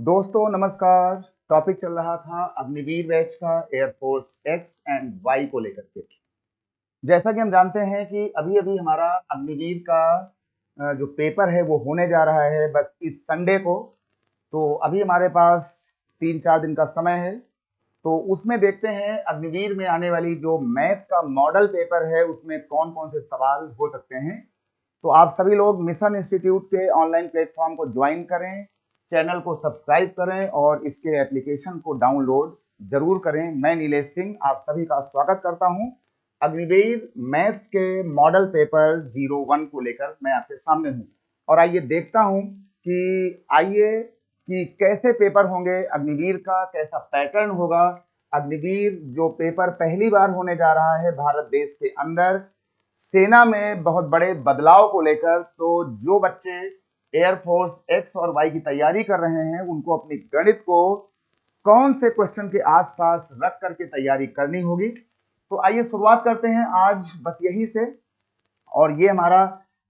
दोस्तों नमस्कार। टॉपिक चल रहा था अग्निवीर बैच का एयरफोर्स एक्स एंड वाई को लेकर के। जैसा कि हम जानते हैं कि अभी अभी हमारा अग्निवीर का जो पेपर है वो होने जा रहा है बस इस संडे को। तो अभी हमारे पास 3-4 दिन का समय है। तो उसमें देखते हैं अग्निवीर में आने वाली जो मैथ का मॉडल पेपर है उसमें कौन कौन से सवाल हो सकते हैं। तो आप सभी लोग मिशन इंस्टीट्यूट के ऑनलाइन प्लेटफॉर्म को ज्वाइन करें, चैनल को सब्सक्राइब करें और इसके एप्लीकेशन को डाउनलोड जरूर करें। मैं नीलेश सिंह आप सभी का स्वागत करता हूं। अग्निवीर मैथ्स के मॉडल पेपर 01 को लेकर मैं आपके सामने हूं और आइए देखता हूं कि कैसे पेपर होंगे अग्निवीर का, कैसा पैटर्न होगा। अग्निवीर जो पेपर पहली बार होने जा रहा है भारत देश के अंदर, सेना में बहुत बड़े बदलाव को लेकर, तो जो बच्चे एयरफोर्स एक्स और वाई की तैयारी कर रहे हैं उनको अपनी गणित को कौन से क्वेश्चन के आसपास रख करके तैयारी करनी होगी। तो आइए शुरुआत करते हैं आज बस यही से। और ये हमारा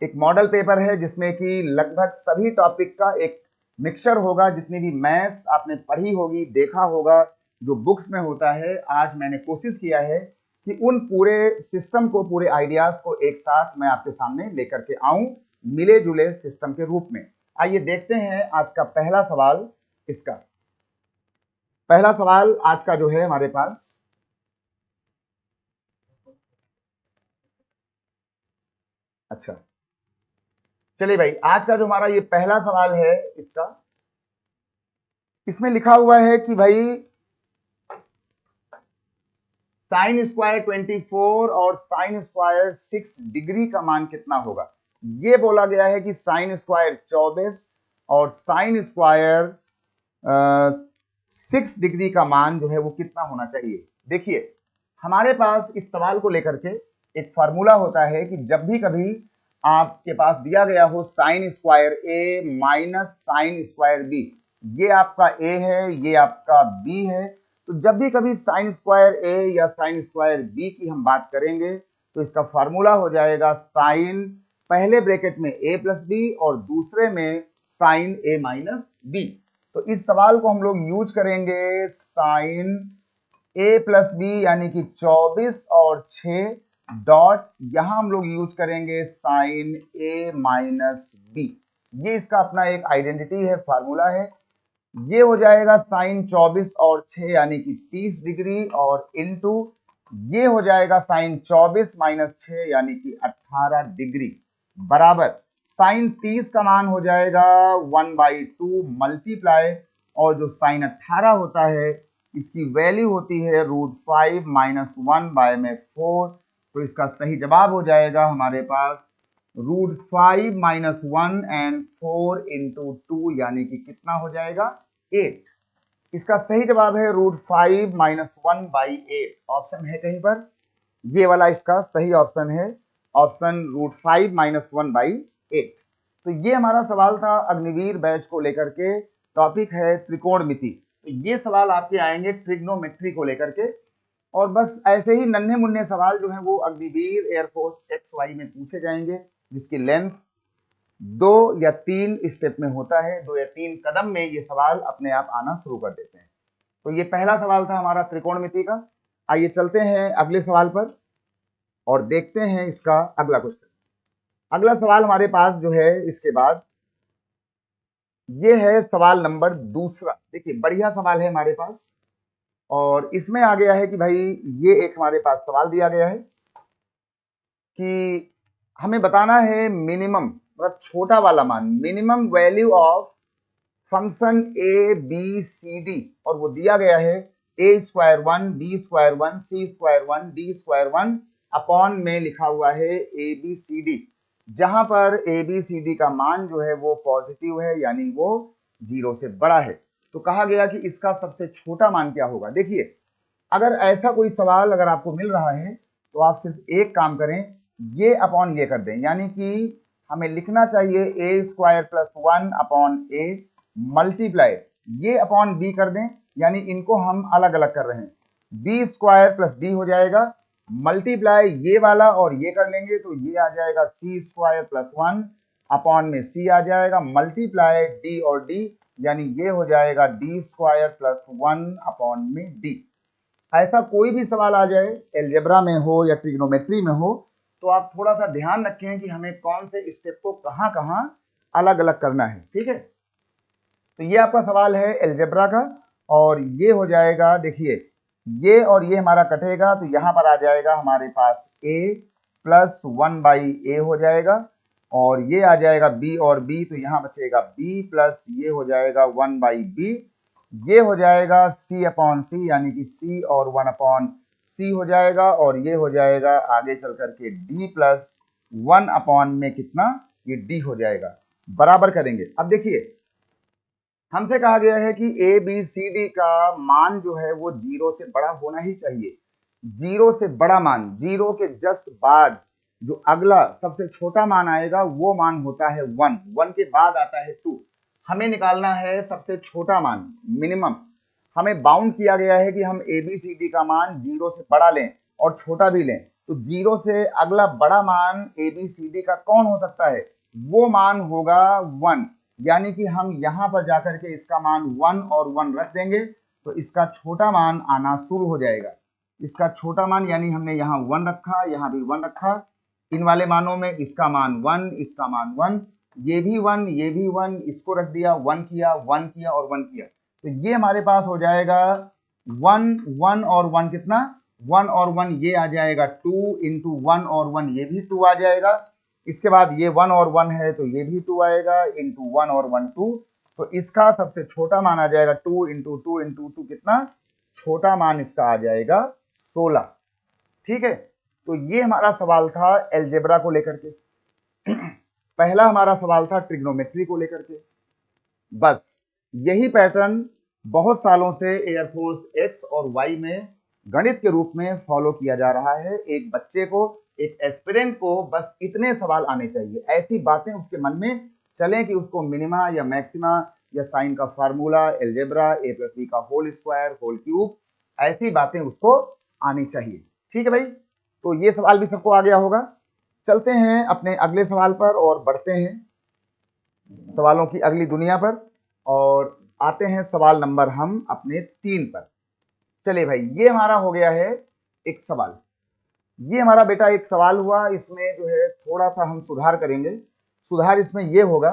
एक मॉडल पेपर है जिसमें कि लगभग सभी टॉपिक का एक मिक्सचर होगा। जितनी भी मैथ्स आपने पढ़ी होगी, देखा होगा, जो बुक्स में होता है, आज मैंने कोशिश किया है कि उन पूरे सिस्टम को, पूरे आइडियाज को एक साथ मैं आपके सामने लेकर के आऊं, मिले जुले सिस्टम के रूप में। आइए देखते हैं आज का पहला सवाल। इसका पहला सवाल आज का जो है हमारे पास, अच्छा चलिए भाई, आज का जो हमारा ये पहला सवाल है इसमें लिखा हुआ है कि भाई साइन स्क्वायर 24 और साइन स्क्वायर 6 डिग्री का मान कितना होगा। ये बोला गया है कि साइन स्क्वायर 24 और साइन स्क्वायर 6 डिग्री का मान जो है वो कितना होना चाहिए। देखिए, हमारे पास इस सवाल को लेकर के एक फॉर्मूला होता है कि जब भी कभी आपके पास दिया गया हो साइन स्क्वायर ए माइनस साइन स्क्वायर बी, ये आपका ए है, ये आपका बी है। तो जब भी कभी साइन स्क्वायर ए या साइन स्क्वायर बी की हम बात करेंगे तो इसका फॉर्मूला हो जाएगा साइन, पहले ब्रैकेट में ए प्लस बी और दूसरे में साइन ए माइनस बी। तो इस सवाल को हम लोग यूज करेंगे साइन ए प्लस बी यानी कि 24 और 6 डॉट, यहां हम लोग यूज करेंगे साइन ए माइनस बी। ये इसका अपना एक आइडेंटिटी है, फार्मूला है। ये हो जाएगा साइन 24 और 6 यानी कि 30 डिग्री और इनटू ये हो जाएगा साइन 24 माइनस 6 यानी कि 18 डिग्री बराबर साइन 30 का मान हो जाएगा 1/2 मल्टीप्लाई, और जो साइन 18 होता है इसकी वैल्यू होती है √5 माइनस 1/4। तो इसका सही जवाब हो जाएगा हमारे पास √5 माइनस 1 एंड 4 इंटू 2 यानी कि कितना हो जाएगा 8। इसका सही जवाब है √5 माइनस 1/8। ऑप्शन है कहीं पर, ये वाला इसका सही ऑप्शन है, ऑप्शन √5 माइनस 1/8। तो ये हमारा सवाल था अग्निवीर बैच को लेकर के। टॉपिक है त्रिकोणमिति। तो ये सवाल आपके आएंगे ट्रिग्नोमेट्री को लेकर के, और बस ऐसे ही नन्हे मुन्ने सवाल जो है वो अग्निवीर एयरफोर्स एक्स वाई में पूछे जाएंगे, जिसकी लेंथ 2 या 3 स्टेप में होता है। 2 या 3 कदम में ये सवाल अपने आप आना शुरू कर देते हैं। तो ये पहला सवाल था हमारा त्रिकोणमिति का। आइए चलते हैं अगले सवाल पर और देखते हैं इसका अगला क्वेश्चन। अगला सवाल हमारे पास जो है इसके बाद ये है सवाल नंबर दूसरा। देखिए, बढ़िया सवाल है हमारे पास, और इसमें आ गया है कि भाई ये एक हमारे पास सवाल दिया गया है कि हमें बताना है मिनिमम, मतलब छोटा वाला मान, minimum value of function A B C D, और वो दिया गया है a²1 b²1 c²1 d²1 upon में लिखा हुआ है ए बी सी डी, जहां पर ए बी सी डी का मान जो है वो पॉजिटिव है यानी वो 0 से बड़ा है। तो कहा गया कि इसका सबसे छोटा मान क्या होगा। देखिए, अगर ऐसा कोई सवाल अगर आपको मिल रहा है तो आप सिर्फ एक काम करें, ये अपॉन ये कर दें, यानी कि हमें लिखना चाहिए a² plus 1 upon A multiply ये अपॉन बी कर दें, यानी इनको हम अलग अलग कर रहे हैं। b² प्लस डी हो जाएगा, मल्टीप्लाई ये वाला और ये कर लेंगे तो ये आ जाएगा c² प्लस 1 अपॉन में c आ जाएगा, मल्टीप्लाई डी और डी, यानी ये हो जाएगा डी स्क्वायर प्लस 1 में डी। ऐसा कोई भी सवाल आ जाए एलजेब्रा में हो या ट्रिग्नोमेट्री में हो तो आप थोड़ा सा ध्यान रखें कि हमें कौन से स्टेप को कहां कहां अलग अलग करना है, ठीक है। तो ये आपका सवाल है एलजेब्रा का, और ये हो जाएगा, देखिए ये और ये हमारा कटेगा तो यहां पर आ जाएगा हमारे पास a प्लस 1/a हो जाएगा, और ये आ जाएगा b और b, तो यहां बचेगा b प्लस ये हो जाएगा 1/b, ये हो जाएगा c/c यानी कि c और 1/c हो जाएगा, और ये हो जाएगा आगे चल करके d प्लस 1 में कितना, ये d हो जाएगा। बराबर करेंगे। अब देखिए हमसे कहा गया है कि ए बी सी डी का मान जो है वो 0 से बड़ा होना ही चाहिए। 0 से बड़ा मान, 0 के जस्ट बाद जो अगला सबसे छोटा मान आएगा वो मान होता है 1, 1 के बाद आता है 2। हमें निकालना है सबसे छोटा मान, मिनिमम। हमें बाउंड किया गया है कि हम ए बी सी डी का मान 0 से बड़ा लें और छोटा भी लें, तो 0 से अगला बड़ा मान ए बी सी डी का कौन हो सकता है, वो मान होगा 1। यानी कि हम यहां पर जाकर के इसका मान 1 और 1 रख देंगे तो इसका छोटा मान आना शुरू हो जाएगा। इसका छोटा मान यानी हमने यहाँ 1 रखा, यहाँ भी 1 रखा, इन वाले मानों में इसका मान 1, इसका मान 1, ये भी 1, ये भी 1, इसको रख दिया, 1 किया, 1 किया और 1 किया, तो ये हमारे पास हो जाएगा 1, 1 और 1 कितना, 1 और 1 ये आ जाएगा 2 इंटू 1 और 1 ये भी 2 आ जाएगा। इसके बाद ये 1 और 1 है तो ये भी 2 आएगा, इंटू 1 और 1 2, तो इसका सबसे छोटा मान आ जाएगा 2 इंटू 2 इंटू 2 कितना, छोटा मान इसका आ जाएगा 16। ठीक है, तो ये हमारा सवाल था एलजेब्रा को लेकर के। पहला हमारा सवाल था ट्रिग्नोमेट्री को लेकर के। बस यही पैटर्न बहुत सालों से एयरफोर्स एक्स और वाई में गणित के रूप में फॉलो किया जा रहा है। एक बच्चे को, एक एस्पिरेंट को बस इतने सवाल आने चाहिए, ऐसी बातें उसके मन में चलें कि उसको मिनिमा या मैक्सिमा या साइन का formula, algebra, a plus B का होल स्क्वायर, होल क्यूब, ऐसी बातें उसको आनी चाहिए। ठीक है भाई, तो ये सवाल भी सबको आ गया होगा। चलते हैं अपने अगले सवाल पर और बढ़ते हैं सवालों की अगली दुनिया पर, और आते हैं सवाल नंबर हम अपने 3 पर। चलिए भाई, ये हमारा हो गया है एक सवाल। ये हमारा बेटा एक सवाल हुआ, इसमें जो है थोड़ा सा हम सुधार करेंगे। सुधार इसमें ये होगा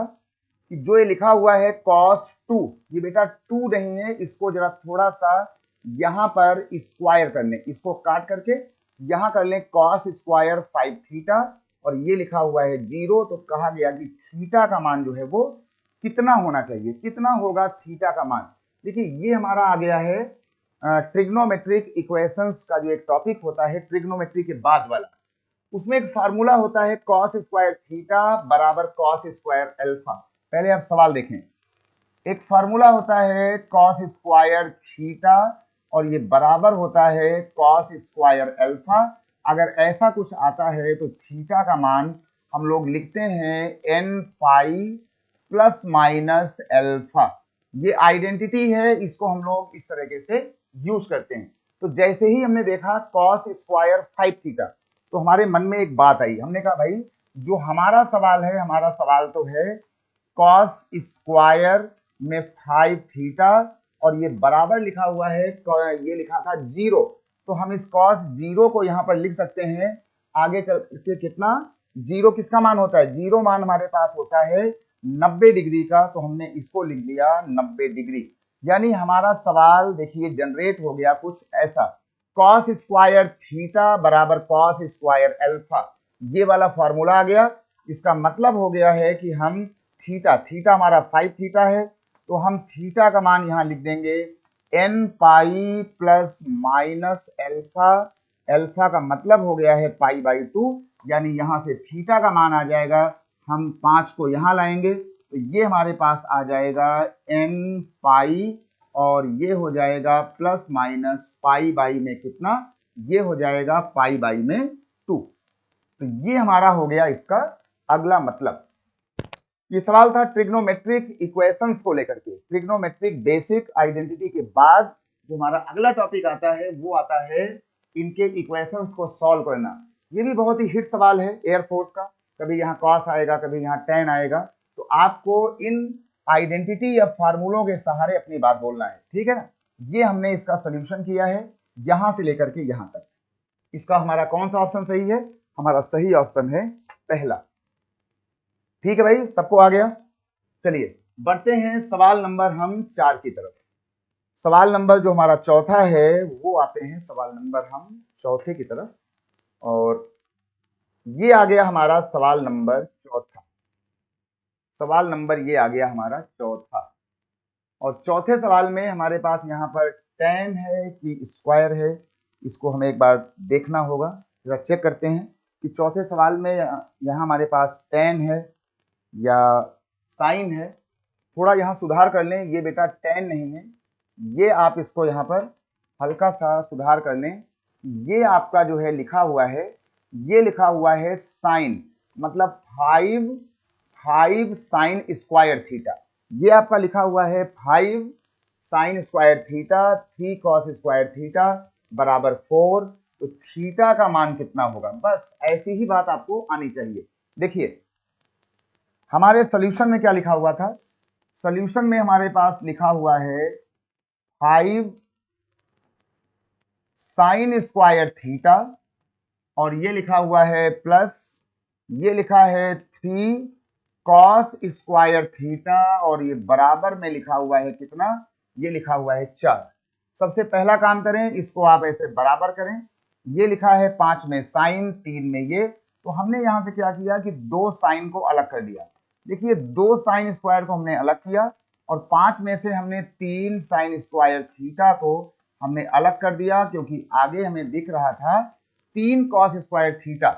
कि जो ये लिखा हुआ है cos 2, ये बेटा 2 नहीं है, इसको जरा थोड़ा सा यहां पर स्क्वायर करने, इसको काट करके यहां कर लें cos स्क्वायर 5 थीटा, और ये लिखा हुआ है 0, तो कहा गया कि थीटा का मान जो है वो कितना होना चाहिए, कितना होगा थीटा का मान। देखिए ये हमारा आ गया है ट्रिग्नोमेट्रिक इक्वेशंस का जो एक टॉपिक होता है ट्रिग्नोमेट्री के बाद वाला, उसमें एक फार्मूला होता है cos स्क्वायर थीटा बराबर cos स्क्वायर अल्फा। पहले आप सवाल देखें, एक फार्मूला होता है cos स्क्वायर थीटा और ये बराबर होता है cos स्क्वायर अल्फा। अगर ऐसा कुछ आता है तो थीटा का मान हम लोग लिखते हैं n pi plus minus alpha. ये आइडेंटिटी है, इसको हम लोग इस तरीके से यूज करते हैं। तो जैसे ही हमने देखा cos स्क्वायर 5 थीटा, तो हमारे मन में एक बात आई, हमने कहा भाई जो हमारा सवाल है, हमारा सवाल तो है cos स्क्वायर में 5 थीटा और ये बराबर लिखा हुआ है, ये लिखा था 0, तो हम इस cos 0 को यहां पर लिख सकते हैं। आगे चल के कितना, 0 किसका मान होता है, 0 मान हमारे पास होता है 90 डिग्री का, तो हमने इसको लिख लिया 90 डिग्री। यानी हमारा सवाल देखिए जनरेट हो गया कुछ ऐसा, cos स्क्वायर थीटा बराबर cos स्क्वायर अल्फा, ये वाला फॉर्मूला आ गया। इसका मतलब हो गया है कि हम थीटा हमारा 5 थीटा है, तो हम थीटा का मान यहां लिख देंगे n pi plus minus alpha. Alpha का मतलब हो गया है पाई बाई 2, यानी यहां से थीटा का मान आ जाएगा, हम 5 को यहां लाएंगे तो ये हमारे पास आ जाएगा n पाई, और ये हो जाएगा प्लस माइनस पाई बाई में कितना, ये हो जाएगा पाई बाई में 2। तो ये हमारा हो गया इसका अगला मतलब। ये सवाल था ट्रिग्नोमेट्रिक इक्वेशंस को लेकर के। ट्रिग्नोमेट्रिक बेसिक आइडेंटिटी के बाद जो हमारा अगला टॉपिक आता है वो आता है इनके इक्वेशंस को सॉल्व करना। ये भी बहुत ही हिट सवाल है एयरफोर्स का, कभी यहाँ कॉस आएगा, कभी यहाँ tan आएगा, तो आपको इन आइडेंटिटी या फार्मूलों के सहारे अपनी बात बोलना है, ठीक है ना। ये हमने इसका सोल्यूशन किया है यहां से लेकर के यहां तक। इसका हमारा कौन सा ऑप्शन सही है? हमारा सही ऑप्शन है पहला। ठीक है भाई, सबको आ गया। चलिए बढ़ते हैं सवाल नंबर हम 4 की तरफ। सवाल नंबर जो हमारा चौथा है वो आते हैं सवाल नंबर हम चौथे की तरफ। और ये आ गया हमारा सवाल नंबर चौथा। सवाल नंबर ये आ गया हमारा चौथा। और चौथे सवाल में हमारे पास यहाँ पर tan है कि स्क्वायर है, इसको हमें एक बार देखना होगा। जरा चेक करते हैं कि चौथे सवाल में यहाँ हमारे पास tan है या साइन है। थोड़ा यहाँ सुधार कर लें, ये बेटा tan नहीं है, ये आप इसको यहाँ पर हल्का सा सुधार कर लें। ये आपका जो है लिखा हुआ है, ये लिखा हुआ है साइन, मतलब 5 साइन स्क्वायर थीटा। ये आपका लिखा हुआ है 5 sine square theta 3 cos square theta बराबर 4। तो थीटा का मान कितना होगा? बस ऐसी ही बात आपको आनी चाहिए। देखिए हमारे सॉल्यूशन में क्या लिखा हुआ था? सॉल्यूशन में हमारे पास लिखा हुआ है 5 साइन स्क्वायर थीटा और ये लिखा हुआ है प्लस, ये लिखा है 3 कॉस स्क्वायर थीटा और ये बराबर में लिखा हुआ है कितना? ये लिखा हुआ है 4। सबसे पहला काम करें, इसको आप ऐसे बराबर करें। ये लिखा है 5 में साइन, 3 में ये, तो हमने यहां से क्या किया कि 2 साइन को अलग कर दिया। देखिए 2 साइन स्क्वायर को हमने अलग किया और 5 में से हमने 3 साइन स्क्वायर थीटा को हमने अलग कर दिया, क्योंकि आगे हमें दिख रहा था 3 कॉस स्क्वायर थीटा।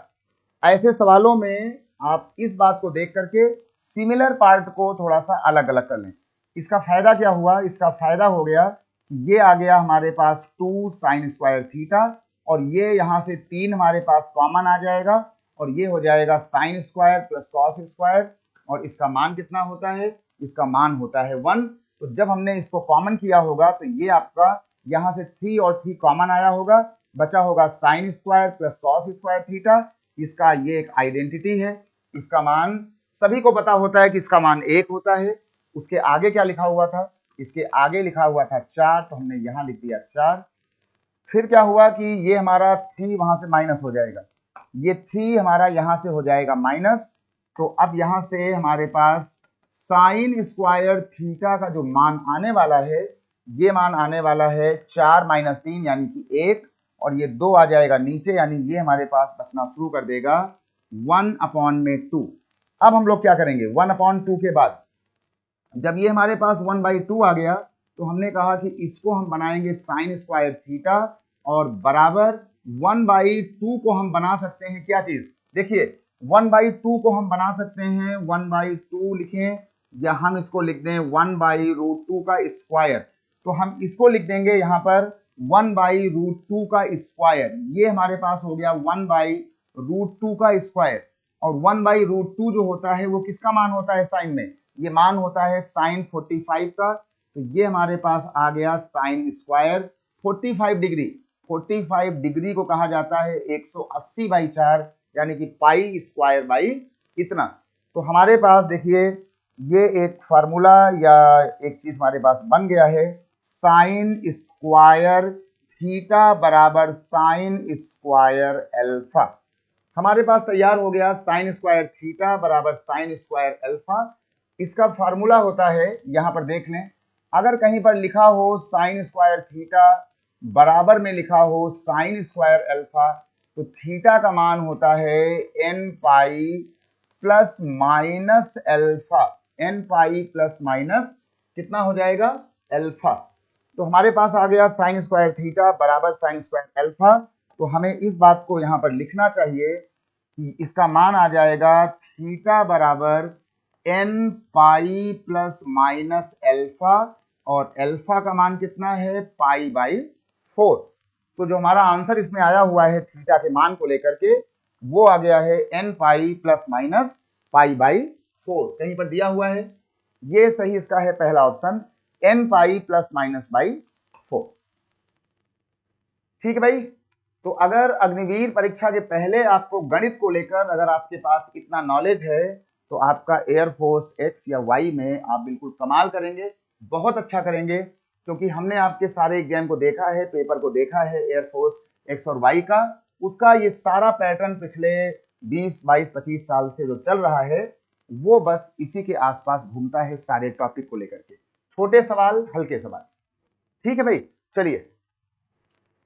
ऐसे सवालों में आप इस बात को देख करके सिमिलर पार्ट को थोड़ा सा अलग अलग कर लें। इसका फायदा क्या हुआ? इसका फायदा हो गया ये आ गया हमारे पास 2 साइन स्क्वायर थीटा और ये यहां से 3 हमारे पास कॉमन आ जाएगा और ये हो जाएगा sine square plus cos square. और इसका मान कितना होता है? इसका मान होता है 1। तो जब हमने इसको कॉमन किया होगा तो ये आपका यहां से 3 और 3 कॉमन आया होगा, बचा होगा sine square plus cos square theta. इसका ये एक आइडेंटिटी है, इसका मान सभी को पता होता है कि इसका मान 1 होता है। उसके आगे क्या लिखा हुआ था? इसके आगे लिखा हुआ था 4, तो हमने यहां लिख दिया 4। फिर क्या हुआ कि ये हमारा 3 वहां से माइनस हो जाएगा, ये 3 हमारा यहां से हो जाएगा माइनस। तो अब यहां से हमारे पास साइन स्क्वायर थीटा का जो मान आने वाला है, ये मान आने वाला है 4 माइनस 3 यानी कि 1 और ये 2 आ जाएगा नीचे, यानी ये हमारे पास बचना शुरू कर देगा 1/2। अब हम लोग क्या करेंगे? 1/2 के बाद जब ये हमारे पास 1/2 आ गया तो हमने कहा कि इसको हम बनाएंगे साइन स्क्वायर थीटा और बराबर 1/2 को हम बना सकते हैं क्या चीज? देखिए 1/2 को हम बना सकते हैं 1/2 लिखें या हम इसको लिख दें 1/√2 का स्क्वायर। तो हम इसको लिख देंगे यहाँ पर 1/√2 का स्क्वायर। ये हमारे पास हो गया 1/√2 का स्क्वायर। और 1/√2 जो होता है वो किसका मान होता है साइन में? ये मान होता है साइन 45 का। तो ये हमारे पास आ गया साइन स्क्वायर 45 डिग्री। 45 डिग्री को कहा जाता है 180/4 यानी कि पाई स्क्वायर बाई इतना। तो हमारे पास देखिए ये एक फार्मूला या एक चीज हमारे पास बन गया है, साइन स्क्वायर थीटा बराबर साइन स्क्वायर अल्फा। हमारे पास तैयार हो गया साइन स्क्वायर थीटा बराबर साइन स्क्वायर अल्फा। इसका फार्मूला होता है, यहां पर देख लें, अगर कहीं पर लिखा हो साइन स्क्वायर थीटा बराबर में लिखा हो साइन स्क्वायर अल्फा, तो थीटा का मान होता है n pi plus minus alpha. n pi plus minus कितना हो जाएगा? अल्फा। तो हमारे पास आ गया साइन स्क्वायर थीटा बराबर साइन स्क्वायर अल्फा। तो हमें इस बात को यहां पर लिखना चाहिए कि इसका मान आ जाएगा थीटा बराबर n pi plus minus alpha और अल्फा का मान कितना है? पाई/4। तो जो हमारा आंसर इसमें आया हुआ है थीटा के मान को लेकर के, वो आ गया है n पाई प्लस माइनस पाई/4। कहीं पर दिया हुआ है, ये सही इसका है पहला option, n pi plus minus by 4। ठीक है भाई। तो अगर अग्निवीर परीक्षा के पहले आपको गणित को लेकर अगर आपके पास इतना नॉलेज है तो आपका एयरफोर्स एक्स या वाई में आप बिल्कुल कमाल करेंगे, बहुत अच्छा करेंगे, क्योंकि हमने आपके सारे एग्जाम को देखा है, पेपर को देखा है एयरफोर्स एक्स और वाई का। उसका ये सारा पैटर्न पिछले 20, 22, 25 साल से जो चल रहा है वो बस इसी के आसपास घूमता है, सारे टॉपिक को लेकर के। छोटे सवाल, हल्के सवाल। ठीक है भाई, चलिए।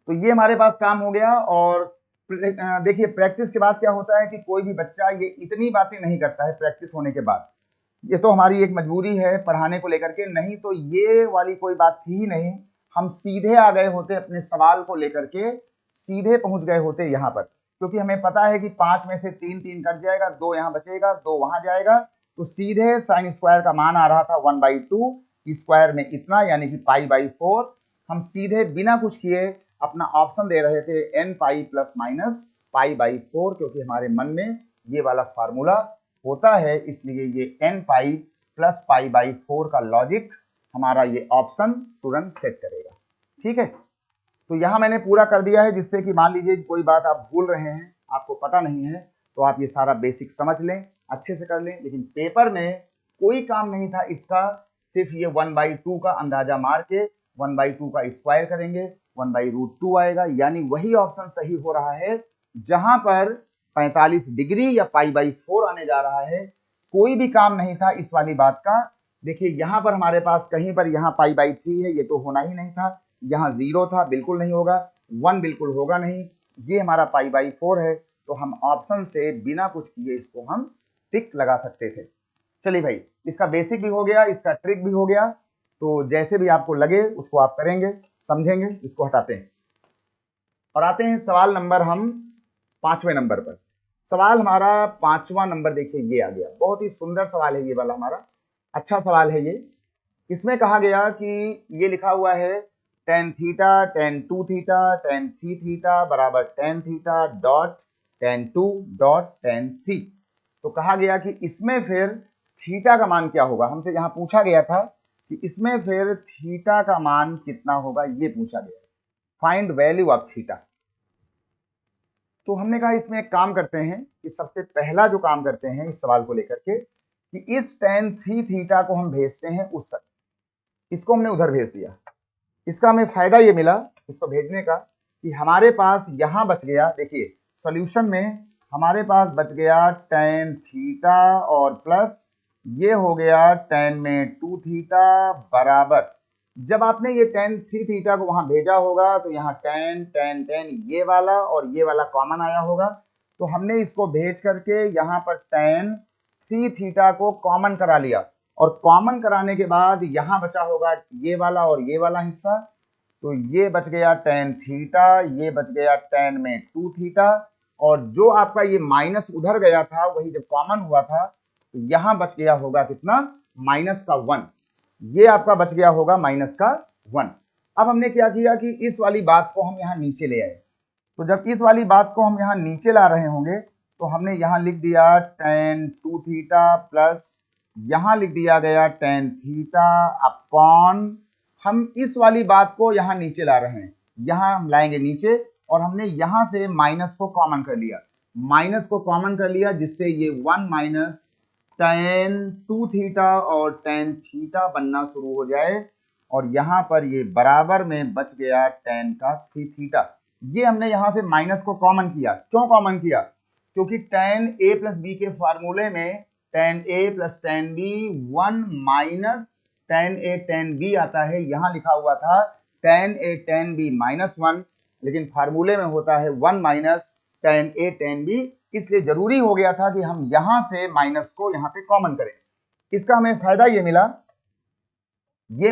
तो ये हमारे पास काम हो गया। और देखिए, प्रैक्टिस के बाद क्या होता है कि कोई भी बच्चा ये इतनी बातें नहीं करता है प्रैक्टिस होने के बाद। ये तो हमारी एक मजबूरी है पढ़ाने को लेकर के, नहीं तो ये वाली कोई बात थी ही नहीं। हम सीधे आ गए होते अपने सवाल को लेकर के, सीधे पहुंच गए होते यहाँ पर, क्योंकि हमें पता है कि 5 में से 3 3 कट जाएगा, 2 यहाँ बचेगा, 2 वहां जाएगा। तो सीधे साइन स्क्वायर का मान आ रहा था 1/2, स्क्वायर में इतना यानी कि π/4। हम सीधे बिना कुछ किए अपना ऑप्शन दे रहे थे n पाई प्लस माइनस π/4, क्योंकि हमारे मन में ये वाला फार्मूला होता है, इसलिए ये n पाई प्लस π/4 का लॉजिक हमारा ये ऑप्शन तुरंत सेट करेगा। ठीक है, तो यहां मैंने पूरा कर दिया है, जिससे कि मान लीजिए कोई बात आप भूल रहे हैं, आपको पता नहीं है, तो आप ये सारा बेसिक समझ लें, अच्छे से कर लें। लेकिन पेपर में कोई काम नहीं था इसका, सिर्फ ये 1/2 का अंदाजा मार के 1/2 का स्क्वायर करेंगे, 1/√2 आएगा, यानी वही ऑप्शन सही हो रहा है जहां पर 45 डिग्री या π/4 आने जा रहा है। कोई भी काम नहीं था इस वाली बात का। देखिए यहां पर हमारे पास कहीं पर यहाँ π/3 है, ये तो होना ही नहीं था। यहाँ 0 था, बिल्कुल नहीं होगा। 1 बिल्कुल होगा नहीं। ये हमारा π/4 है, तो हम ऑप्शन से बिना कुछ किए इसको हम टिक लगा सकते थे। चलिए भाई, इसका बेसिक भी हो गया, इसका ट्रिक भी हो गया। तो जैसे भी आपको लगे उसको आप करेंगे, समझेंगे। इसको हटाते हैं और आते हैं सवाल नंबर हम 5वें नंबर पर। सवाल हमारा 5वां नंबर देखिए ये आ गया। बहुत ही सुंदर सवाल है ये वाला हमारा, अच्छा सवाल है ये। इसमें कहा गया कि ये लिखा हुआ है tan theta, tan 2 theta, tan 3 theta बराबर tan theta dot tan 2 dot tan 3। तो कहा गया कि इसमें फिर थीटा का मान क्या होगा। हमसे यहाँ पूछा गया था कि इसमें फिर थीटा का मान कितना होगा, ये पूछा गया। Find value of theta. तो हमने कहा इसमें एक काम करते हैं कि सबसे पहला जो काम करते हैं इस सवाल को लेकर के, कि इस tan 3 थीटा को हम भेजते हैं उस तक। इसको हमने उधर भेज दिया। इसका हमें फायदा ये मिला इसको भेजने का कि हमारे पास यहां बच गया, देखिए सॉल्यूशन में हमारे पास बच गया tan थीटा और प्लस ये हो गया tan में 2 थीटा बराबर, जब आपने ये tan 3 थीटा को वहां भेजा होगा तो यहाँ tan tan tan ये वाला और ये वाला कॉमन आया होगा। तो हमने इसको भेज करके यहाँ पर tan 3 थीटा को कॉमन करा लिया, और कॉमन कराने के बाद यहाँ बचा होगा ये वाला और ये वाला हिस्सा। तो ये बच गया tan थीटा, ये बच गया tan में 2 थीटा, और जो आपका ये माइनस उधर गया था वही जब कॉमन हुआ था तो यहाँ बच गया होगा कितना, माइनस का 1। ये आपका बच गया होगा माइनस का 1। अब हमने क्या किया कि इस वाली बात को हम यहाँ नीचे ले आए। तो जब इस वाली बात को हम यहाँ नीचे ला रहे होंगे तो हमने यहाँ लिख दिया tan 2 थीटा प्लस यहाँ लिख दिया गया tan थीटा अपॉन, हम इस वाली बात को यहाँ नीचे ला रहे हैं, यहाँ हम लाएंगे नीचे, और हमने यहाँ से माइनस को कॉमन कर लिया। माइनस को कॉमन कर लिया जिससे ये 1 माइनस tan 2 थीटा और tan थीटा बनना शुरू हो जाए, और यहाँ पर ये बराबर में बच गया tan का 3 थीटा। ये हमने यहाँ से माइनस को कॉमन किया। क्यों कॉमन किया? क्योंकि tan a प्लस बी के फार्मूले में tan a plus tan b 1 minus tan a tan b आता है। यहाँ लिखा हुआ था tan a tan b minus 1, लेकिन फार्मूले में होता है 1 minus tan a tan b, इसलिए जरूरी हो गया था कि हम यहां से माइनस को यहां पे कॉमन करें। इसका हमें फायदा ये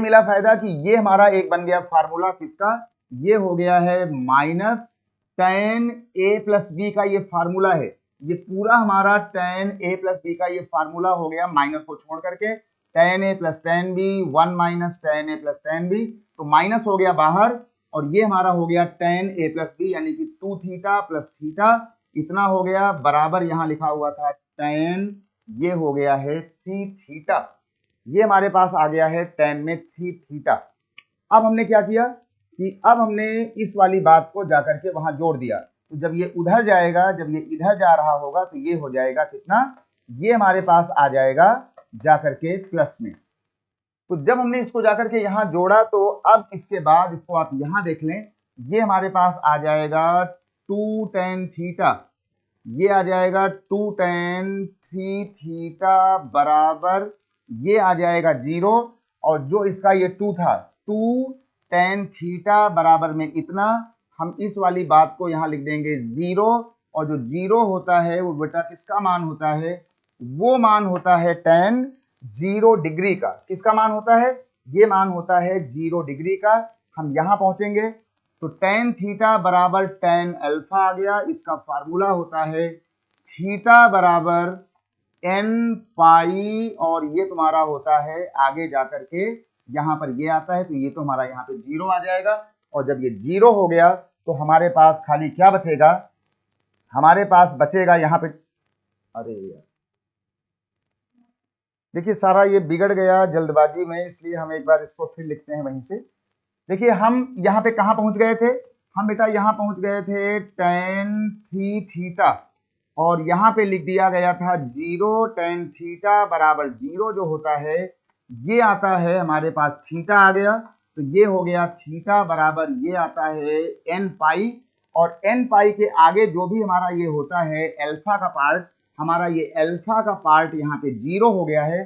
मिला फायदा कि ये हमारा एक बन गया फार्मूला किसका, ये हो गया है minus tan a plus B का ये फार्मूला है। ये पूरा हमारा tan a प्लस बी का ये फार्मूला हो गया, माइनस को छोड़ करके tan a plus tan b 1 minus tan a plus tan b, तो माइनस हो गया बाहर, और ये हमारा हो गया tan a प्लस बी यानी कि 2 थीटा प्लस थीटा, इतना हो गया बराबर यहाँ लिखा हुआ था tan, ये हो गया है 3 थीटा। ये हमारे पास आ गया है tan में 3 थीटा। अब हमने क्या किया कि अब हमने इस वाली बात को जाकर के वहां जोड़ दिया। तो जब ये उधर जाएगा, जब ये इधर जा रहा होगा तो ये हो जाएगा कितना ये हमारे पास आ जाएगा जाकर के प्लस में। तो जब हमने इसको जाकर के यहां जोड़ा तो अब इसके बाद इसको आप यहां देख लें, ये हमारे पास आ जाएगा 2 tan थीटा, ये आ जाएगा 2 tan 3 थीटा बराबर ये आ जाएगा 0, और जो इसका ये 2 था 2 tan थीटा बराबर में इतना, हम इस वाली बात को यहां लिख देंगे 0, और जो 0 होता है वो बेटा किसका मान होता है, वो मान होता है tan 0 डिग्री का। किसका मान होता है, ये मान होता है 0 डिग्री का। हम यहां पहुंचेंगे तो tan थीटा बराबर tan अल्फा आ गया, इसका फार्मूला होता है थीटा बराबर n पाई, और ये तुम्हारा होता है आगे जाकर के यहां पर ये आता है, तो ये तो हमारा यहाँ पे 0 आ जाएगा, और जब ये 0 हो गया तो हमारे पास खाली क्या बचेगा, हमारे पास बचेगा यहाँ पे, अरे यार देखिए सारा ये बिगड़ गया जल्दबाजी में, इसलिए हम एक बार इसको फिर लिखते हैं वहीं से। देखिए हम यहाँ पे कहाँ पहुंच गए थे, हम बेटा यहाँ पहुंच गए थे tan 3 थीटा, और यहाँ पे लिख दिया गया था 0 tan थीटा बराबर 0 जो होता है ये आता है हमारे पास थीटा आ गया, तो ये हो गया थीटा बराबर ये आता है n पाई, और n पाई के आगे जो भी हमारा ये होता है अल्फा का पार्ट, हमारा ये अल्फा का पार्ट यहाँ पे 0 हो गया है,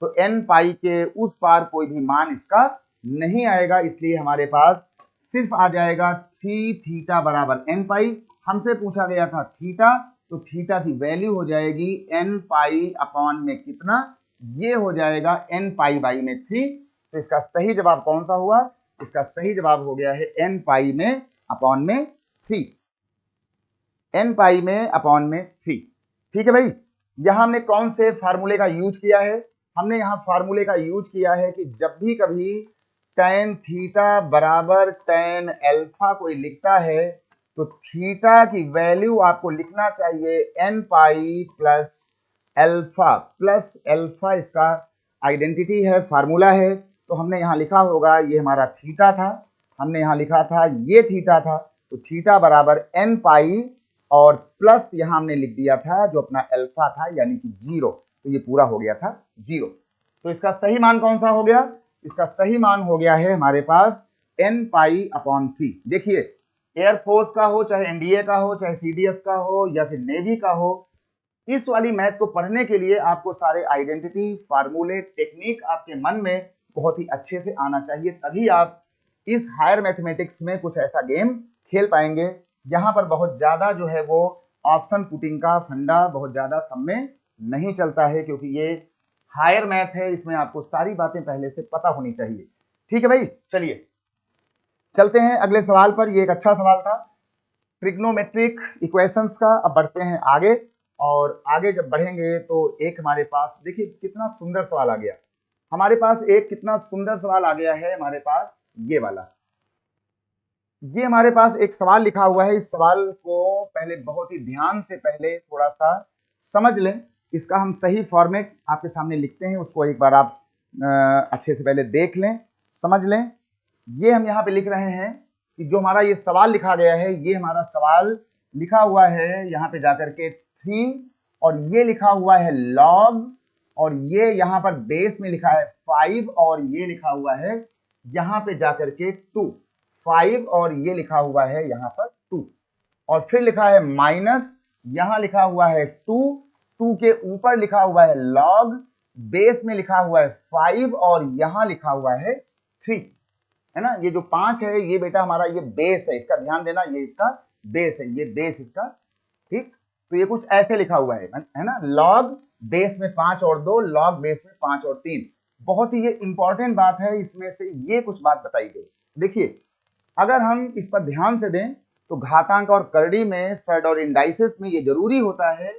तो n पाई के उस पार कोई भी मान इसका नहीं आएगा, इसलिए हमारे पास सिर्फ आ जाएगा 3 थीटा बराबर n पाई। हमसे पूछा गया था थीटा, तो थीटा की वैल्यू हो जाएगी n पाई अपॉन में कितना, ये हो जाएगा n पाई बाई में 3। तो इसका सही जवाब कौन सा हुआ, इसका सही जवाब हो गया है n पाई में अपॉन में 3, n पाई में अपॉन में 3। ठीक है भाई, यहां हमने कौन से फार्मूले का यूज किया है, हमने यहां फार्मूले का यूज किया है कि जब भी कभी tan थीटा बराबर tan अल्फा कोई लिखता है तो थीटा की वैल्यू आपको लिखना चाहिए n पाई प्लस अल्फा, इसका आइडेंटिटी है, फार्मूला है। तो हमने यहां लिखा होगा ये हमारा थीटा था, हमने यहां लिखा था ये थीटा था, तो थीटा बराबर n पाई और प्लस यहां हमने लिख दिया था जो अपना अल्फा था यानी कि 0, तो ये पूरा हो गया था 0। तो इसका सही मान कौन सा हो गया, इसका सही मान हो गया है हमारे पास n पाई अपॉन 3। देखिए एयरफोर्स का हो, चाहे एनडीए का हो, चाहे सीडीएस का हो, या फिर नेवी का हो, इस वाली मैथ को पढ़ने के लिए आपको सारे आइडेंटिटी, फार्मूले, टेक्निक आपके मन में बहुत ही अच्छे से आना चाहिए, तभी आप इस हायर मैथमेटिक्स में कुछ ऐसा गेम खेल पाएंगे। यहाँ पर बहुत ज्यादा जो है वो ऑप्शन पुटिंग का फंडा बहुत ज्यादा सब में नहीं चलता है, क्योंकि ये हायर मैथ है, इसमें आपको सारी बातें पहले से पता होनी चाहिए। ठीक है भाई, चलिए चलते हैं अगले सवाल पर। ये एक अच्छा सवाल था ट्रिग्नोमेट्रिक इक्वेशंस का। अब बढ़ते हैं आगे, और आगे जब बढ़ेंगे तो एक हमारे पास देखिए कितना सुंदर सवाल आ गया, हमारे पास एक कितना सुंदर सवाल आ गया है, हमारे पास ये वाला, ये हमारे पास एक सवाल लिखा हुआ है। इस सवाल को पहले बहुत ही ध्यान से पहले थोड़ा सा समझ लें, इसका हम सही फॉर्मेट आपके सामने लिखते हैं, उसको एक बार आप अच्छे से पहले देख लें, समझ लें। ये हम यहाँ पे लिख रहे हैं कि जो हमारा ये सवाल लिखा गया है, ये हमारा सवाल लिखा हुआ है यहाँ पे जाकर के 3, और ये लिखा हुआ है log, और ये यहाँ पर बेस में लिखा है 5, और ये लिखा हुआ है यहाँ पे जाकर के 2, 5, और ये लिखा हुआ है यहाँ पर 2, और फिर लिखा है माइनस, यहाँ लिखा हुआ है 2, 2 के ऊपर लिखा हुआ है log, बेस में लिखा हुआ है 5, और यहाँ लिखा हुआ है 3, है ना। ये जो 5 है ये बेटा हमारा ये बेस है, इसका ध्यान देना, ये इसका बेस है, ये बेस इसका, ठीक। तो ये कुछ ऐसे लिखा हुआ है ना, log बेस में 5 और 2, log बेस में 5 और 3। बहुत ही ये इंपॉर्टेंट बात है, इसमें से ये कुछ बात बताई गई। देखिए अगर हम इस पर ध्यान से दें तो घातांक और करड़ी में, सर्ड और इंडाइसिस में ये जरूरी होता है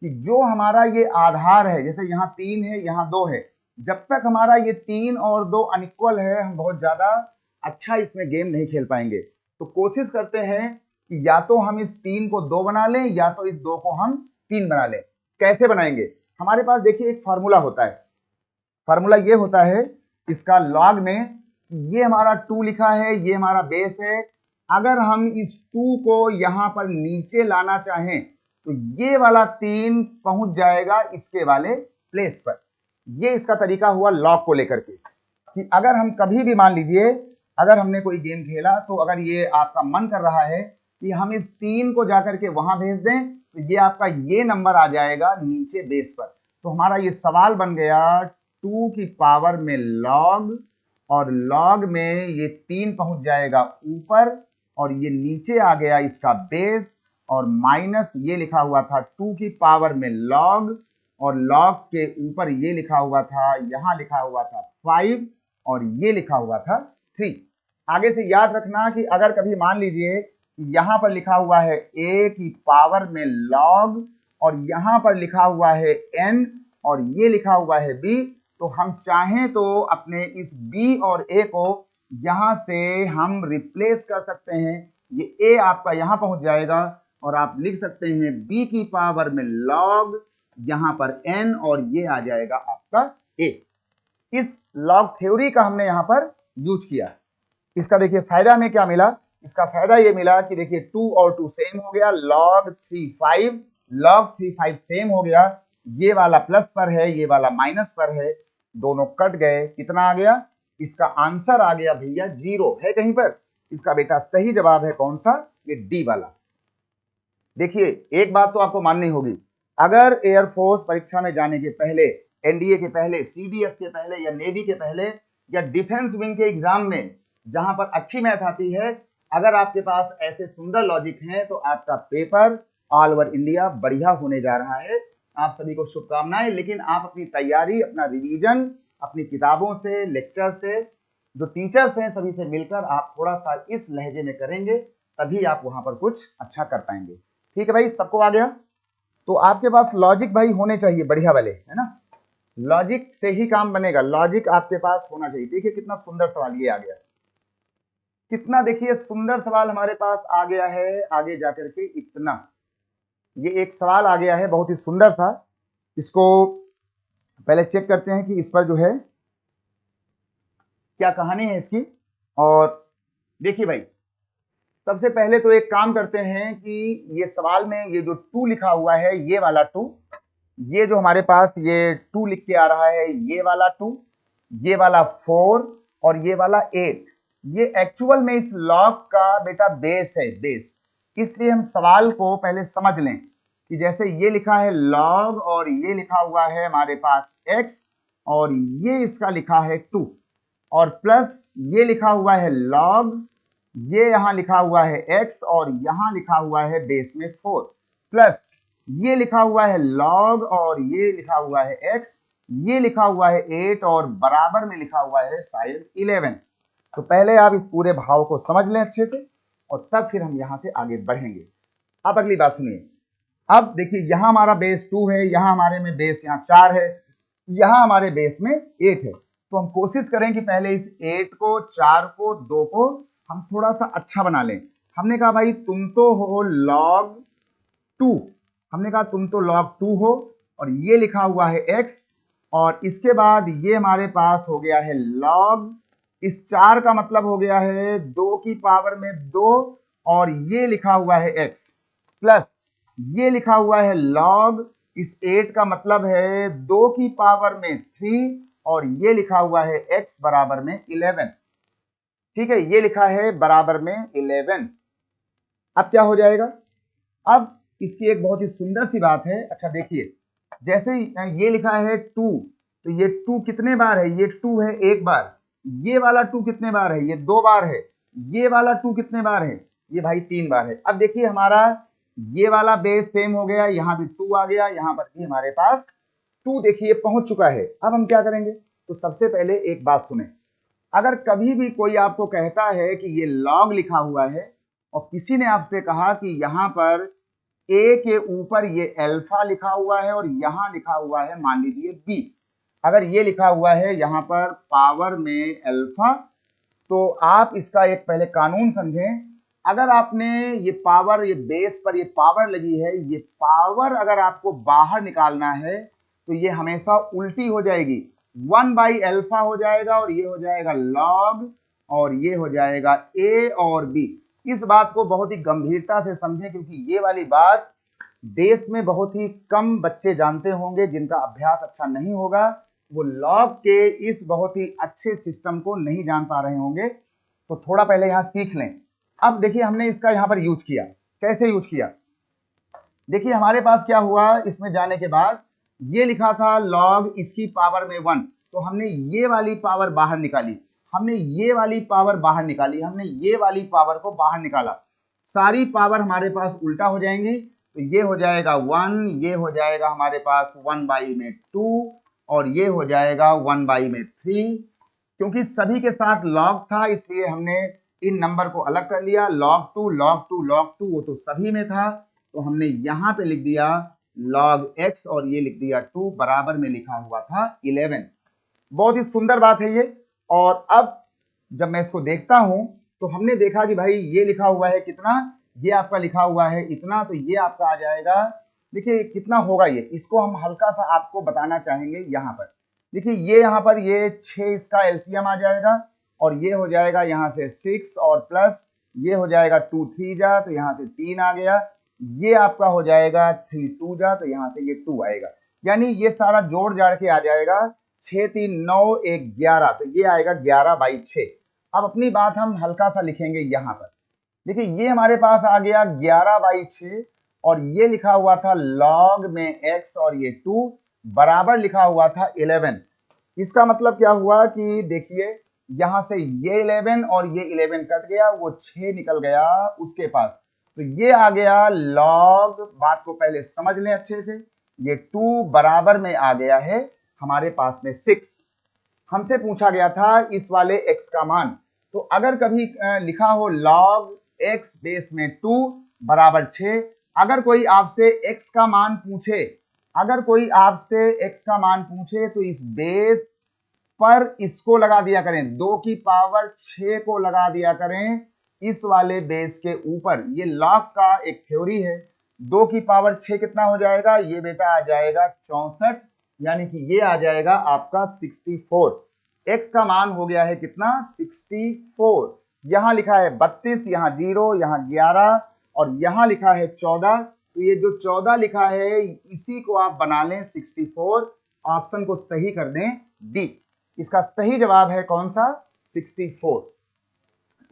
कि जो हमारा ये आधार है, जैसे यहाँ 3 है यहाँ 2 है, जब तक हमारा ये 3 और 2 अनइक्वल है हम बहुत ज्यादा अच्छा इसमें गेम नहीं खेल पाएंगे। तो कोशिश करते हैं कि या तो हम इस 3 को 2 बना लें, या तो इस 2 को हम 3 बना लें। कैसे बनाएंगे, हमारे पास देखिए एक फार्मूला होता है, फार्मूला ये होता है इसका लॉग में, ये हमारा 2 लिखा है, ये हमारा बेस है। अगर हम इस 2 को यहां पर नीचे लाना चाहें तो ये वाला 3 पहुंच जाएगा इसके वाले प्लेस पर। ये इसका तरीका हुआ लॉग को लेकर के कि अगर हम कभी भी मान लीजिए अगर हमने कोई गेम खेला तो अगर ये आपका मन कर रहा है कि हम इस 3 को जाकर के वहां भेज दें तो ये आपका ये नंबर आ जाएगा नीचे बेस पर। तो हमारा ये सवाल बन गया 2 की पावर में लॉग, और लॉग में ये 3 पहुंच जाएगा ऊपर और ये नीचे आ गया इसका बेस, और माइनस ये लिखा हुआ था 2 की पावर में लॉग, और लॉग के ऊपर ये लिखा हुआ था, यहां लिखा हुआ था 5 और ये लिखा हुआ था 3। आगे से याद रखना कि अगर कभी मान लीजिए यहां पर लिखा हुआ है a की पावर में लॉग और यहां पर लिखा हुआ है n और ये लिखा हुआ है b, तो हम चाहें तो अपने इस b और a को यहां से हम रिप्लेस कर सकते हैं। ये a आपका यहां पहुंच जाएगा और आप लिख सकते हैं b की पावर में लॉग, यहां पर n और ये आ जाएगा आपका a। इस लॉग थ्योरी का हमने यहां पर यूज किया। इसका देखिए फायदा हमें क्या मिला, इसका फायदा ये मिला कि देखिए 2 और 2 सेम हो गया, log 3 5, log 3 5 सेम हो गया, ये वाला प्लस पर है ये वाला माइनस पर है, दोनों कट गए, कितना आ गया, इसका आंसर आ गया भैया 0 है कहीं पर। इसका बेटा सही जवाब है कौन सा, ये डी वाला। देखिए एक बात तो आपको माननी होगी, अगर एयरफोर्स परीक्षा में जाने के पहले, एनडीए के पहले, सीडीएस के पहले या नेवी के पहले या डिफेंस विंग के एग्जाम में जहां पर अच्छी मैथ आती है, अगर आपके पास ऐसे सुंदर लॉजिक हैं तो आपका पेपर ऑल ओवर इंडिया बढ़िया होने जा रहा है। आप सभी को शुभकामनाएं, लेकिन आप अपनी तैयारी, अपना रिवीजन अपनी किताबों से, लेक्चर से, जो टीचर्स हैं सभी से मिलकर आप थोड़ा सा इस लहजे में करेंगे, तभी आप वहां पर कुछ अच्छा कर पाएंगे। ठीक है भाई, सबको आ गया? तो आपके पास लॉजिक भाई होने चाहिए बढ़िया वाले, है ना, लॉजिक से ही काम बनेगा, लॉजिक आपके पास होना चाहिए। देखिए कितना सुंदर सवाल ये आ गया, कितना देखिए सुंदर सवाल हमारे पास आ गया है। आगे जाकर के इतना, ये एक सवाल आ गया है बहुत ही सुंदर सा, इसको पहले चेक करते हैं कि इस पर जो है क्या कहानी है इसकी। और देखिए भाई, सबसे पहले तो एक काम करते हैं कि ये सवाल में ये जो 2 लिखा हुआ है, ये वाला 2, ये जो हमारे पास ये 2 लिख के आ रहा है, ये वाला 2, ये वाला 4 और ये वाला 8, ये एक्चुअल में इस लॉग का बेटा बेस है, बेस। इसलिए हम सवाल को पहले समझ लें कि जैसे ये लिखा है लॉग और ये लिखा हुआ है हमारे पास x और ये इसका लिखा है 2 और प्लस ये लिखा हुआ है लॉग, ये यहां लिखा हुआ है x और यहां लिखा हुआ है बेस में 4, प्लस ये लिखा हुआ है लॉग और ये लिखा हुआ है x, ये लिखा हुआ है 8 और बराबर में लिखा हुआ है शायद 11। तो पहले आप इस पूरे भाव को समझ लें अच्छे से और तब फिर हम यहां से आगे बढ़ेंगे। अब अगली बात सुनिए, अब देखिए यहां हमारा बेस 2 है, यहां हमारे में बेस यहां 4 है, यहां हमारे बेस में 8 है। तो हम कोशिश करें कि पहले इस 8 को, 4 को, 2 को हम थोड़ा सा अच्छा बना लें। हमने कहा भाई तुम तो हो log 2, हमने कहा तुम तो log 2 हो और ये लिखा हुआ है x और इसके बाद ये हमारे पास हो गया है log, इस 4 का मतलब हो गया है 2 की पावर में 2 और ये लिखा हुआ है x, प्लस ये लिखा हुआ है log, इस 8 का मतलब है 2 की पावर में 3 और ये लिखा हुआ है x बराबर में 11। ठीक है, ये लिखा है बराबर में 11। अब क्या हो जाएगा, अब इसकी एक बहुत ही सुंदर सी बात है। अच्छा देखिए, जैसे ये लिखा है 2, तो ये 2 कितने बार है, ये 2 है एक बार, ये वाला 2 कितने बार है, ये 2 बार है, ये वाला 2 कितने बार है, ये भाई 3 बार है। अब देखिए हमारा ये वाला बेस सेम हो गया, यहां भी 2 आ गया, यहां पर भी हमारे पास 2 देखिए पहुंच चुका है। अब हम क्या करेंगे, तो सबसे पहले एक बात सुने, अगर कभी भी कोई आपको कहता है कि ये लॉग लिखा हुआ है और किसी ने आपसे कहा कि यहां पर a के ऊपर ये अल्फा लिखा हुआ है और यहां लिखा हुआ है मान लीजिए b, अगर ये लिखा हुआ है यहां पर पावर में अल्फा, तो आप इसका एक पहले कानून समझें। अगर आपने ये पावर, ये बेस पर ये पावर लगी है, ये पावर अगर आपको बाहर निकालना है तो ये हमेशा उल्टी हो जाएगी, 1/अल्फा हो जाएगा और ये हो जाएगा log और ये हो जाएगा a और b। इस बात को बहुत ही गंभीरता से समझें क्योंकि ये वाली बात देश में बहुत ही कम बच्चे जानते होंगे, जिनका अभ्यास अच्छा नहीं होगा, वो लॉग के इस बहुत ही अच्छे सिस्टम को नहीं जान पा रहे होंगे। तो थोड़ा पहले यहाँ सीख लें। अब देखिए हमने इसका यहाँ पर यूज किया, कैसे यूज किया। देखिए हमारे पास क्या हुआ, इसमें जाने के बाद ये लिखा था लॉग इसकी पावर में 1, तो हमने ये वाली पावर बाहर निकाली, हमने ये वाली पावर बाहर निकाली, हमने ये वाली पावर को बाहर निकाला। सारी पावर हमारे पास उल्टा हो जाएंगी, तो ये हो जाएगा 1, ये हो जाएगा हमारे पास 1/2 और ये हो जाएगा 1/3। क्योंकि सभी के साथ लॉग था इसलिए हमने इन नंबर को अलग कर लिया। log 2 log 2 log 2 वो तो सभी में था, तो हमने यहाँ पे लिख दिया log x और ये लिख दिया 2, बराबर में लिखा हुआ था 11। बहुत ही सुंदर बात है ये। और अब जब मैं इसको देखता हूं तो हमने देखा कि भाई ये लिखा हुआ है कितना, ये आपका लिखा हुआ है इतना, तो ये आपका आ जाएगा। देखिए कितना होगा ये, इसको हम हल्का सा आपको बताना चाहेंगे। यहाँ पर देखिए ये यहाँ पर ये 6 इसका एलसीएम आ जाएगा और ये हो जाएगा यहाँ से 6 और प्लस ये हो जाएगा 2 3 जा, तो यहाँ से 3 आ गया। ये आपका हो जाएगा 3 2 जा, तो यहाँ से ये 2 आएगा। यानी ये सारा जोड़ जाड़ के आ जाएगा 6 3 9 1 11, तो ये आएगा 11/6। अब अपनी बात हम हल्का सा लिखेंगे यहाँ पर। देखिए ये हमारे पास आ गया 11/6 और ये लिखा हुआ था log में x और ये 2 बराबर लिखा हुआ था 11। इसका मतलब क्या हुआ कि देखिए यहां से ये 11 और ये 11 कट गया, वो 6 निकल गया उसके पास, तो ये आ गया log, बात को पहले समझ लें अच्छे से, ये 2 बराबर में आ गया है हमारे पास में 6। हमसे पूछा गया था इस वाले x का मान, तो अगर कभी लिखा हो log x बेस में 2 बराबर 6, अगर कोई आपसे x का मान पूछे, अगर कोई आपसे x का मान पूछे तो इस बेस पर इसको लगा दिया करें, 2 की पावर 6 को लगा दिया करें इस वाले बेस के ऊपर। ये लॉग का एक थ्योरी है। 2 की पावर 6 कितना हो जाएगा, ये बेटा आ जाएगा 64, यानी कि ये आ जाएगा आपका 64। x का मान हो गया है कितना, 64। यहां लिखा है 32, यहां 0, यहां 11 और यहां लिखा है 14, तो ये जो 14 लिखा है इसी को आप बना लें 64, ऑप्शन को सही कर दें डी। इसका सही जवाब है कौन सा, 64।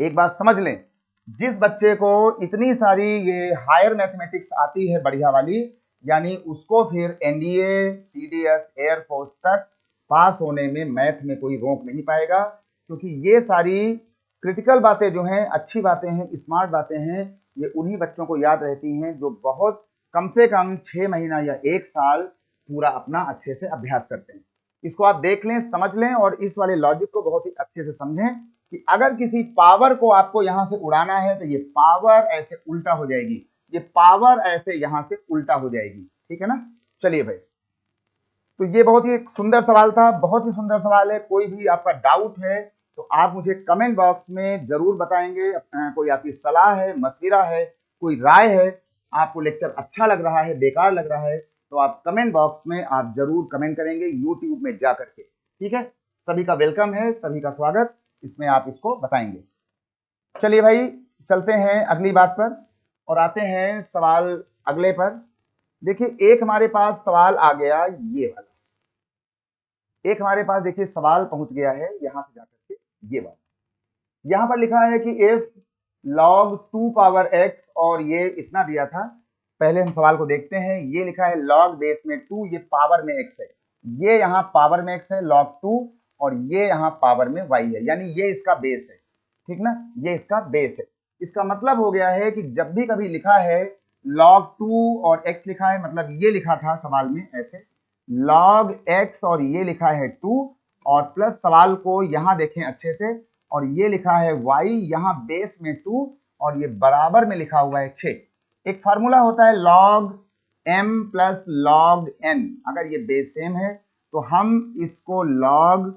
एक बात समझ लें, जिस बच्चे को इतनी सारी ये हायर मैथमेटिक्स आती है बढ़िया वाली, यानी उसको फिर एनडीए सीडीएस एयरफोर्स तक पास होने में मैथ में कोई रोक नहीं पाएगा। क्योंकि ये सारी क्रिटिकल बातें जो हैं, अच्छी बातें हैं, स्मार्ट बातें हैं, ये उन्हीं बच्चों को याद रहती हैं जो बहुत कम से कम 6 महीना या 1 साल पूरा अपना अच्छे से अभ्यास करते हैं। इसको आप देख लें, समझ लें और इस वाले लॉजिक को बहुत ही अच्छे से समझें कि अगर किसी पावर को आपको यहां से उड़ाना है तो ये पावर ऐसे उल्टा हो जाएगी, ये पावर ऐसे यहां से उल्टा हो जाएगी। ठीक है ना। चलिए भाई, तो ये बहुत ही सुंदर सवाल था, बहुत ही सुंदर सवाल है। कोई भी आपका डाउट है तो आप मुझे कमेंट बॉक्स में जरूर बताएंगे। कोई आपकी सलाह है, मशविरा है, कोई राय है, आपको लेक्चर अच्छा लग रहा है, बेकार लग रहा है, तो आप कमेंट बॉक्स में आप जरूर कमेंट करेंगे यूट्यूब में जा करके। ठीक है, सभी का वेलकम है, सभी का स्वागत, इसमें आप इसको बताएंगे। चलिए भाई, चलते हैं अगली बात पर और आते हैं सवाल अगले पर। देखिए एक हमारे पास सवाल आ गया ये वाला, एक हमारे पास देखिए सवाल पहुंच गया है यहां से जाकर के ये वाला। यहां पर लिखा है कि इफ log 2 पावर x और ये इतना दिया था। पहले हम सवाल को देखते हैं। ये लिखा है log बेस में 2, ये पावर में x है, ये यहाँ पावर में x है log 2 और ये यहाँ पावर में y है, यानी ये इसका बेस है। ठीक ना, ये इसका बेस है। इसका मतलब हो गया है कि जब भी कभी लिखा है log 2 और x लिखा है, मतलब ये लिखा था सवाल में ऐसे log x और ये लिखा है 2 और प्लस सवाल को यहां देखें अच्छे से, और ये लिखा है y, यहां बेस में 2 और ये बराबर में लिखा हुआ है 6। एक फार्मूला होता है log m plus log n। अगर ये बेस सेम है तो हम इसको log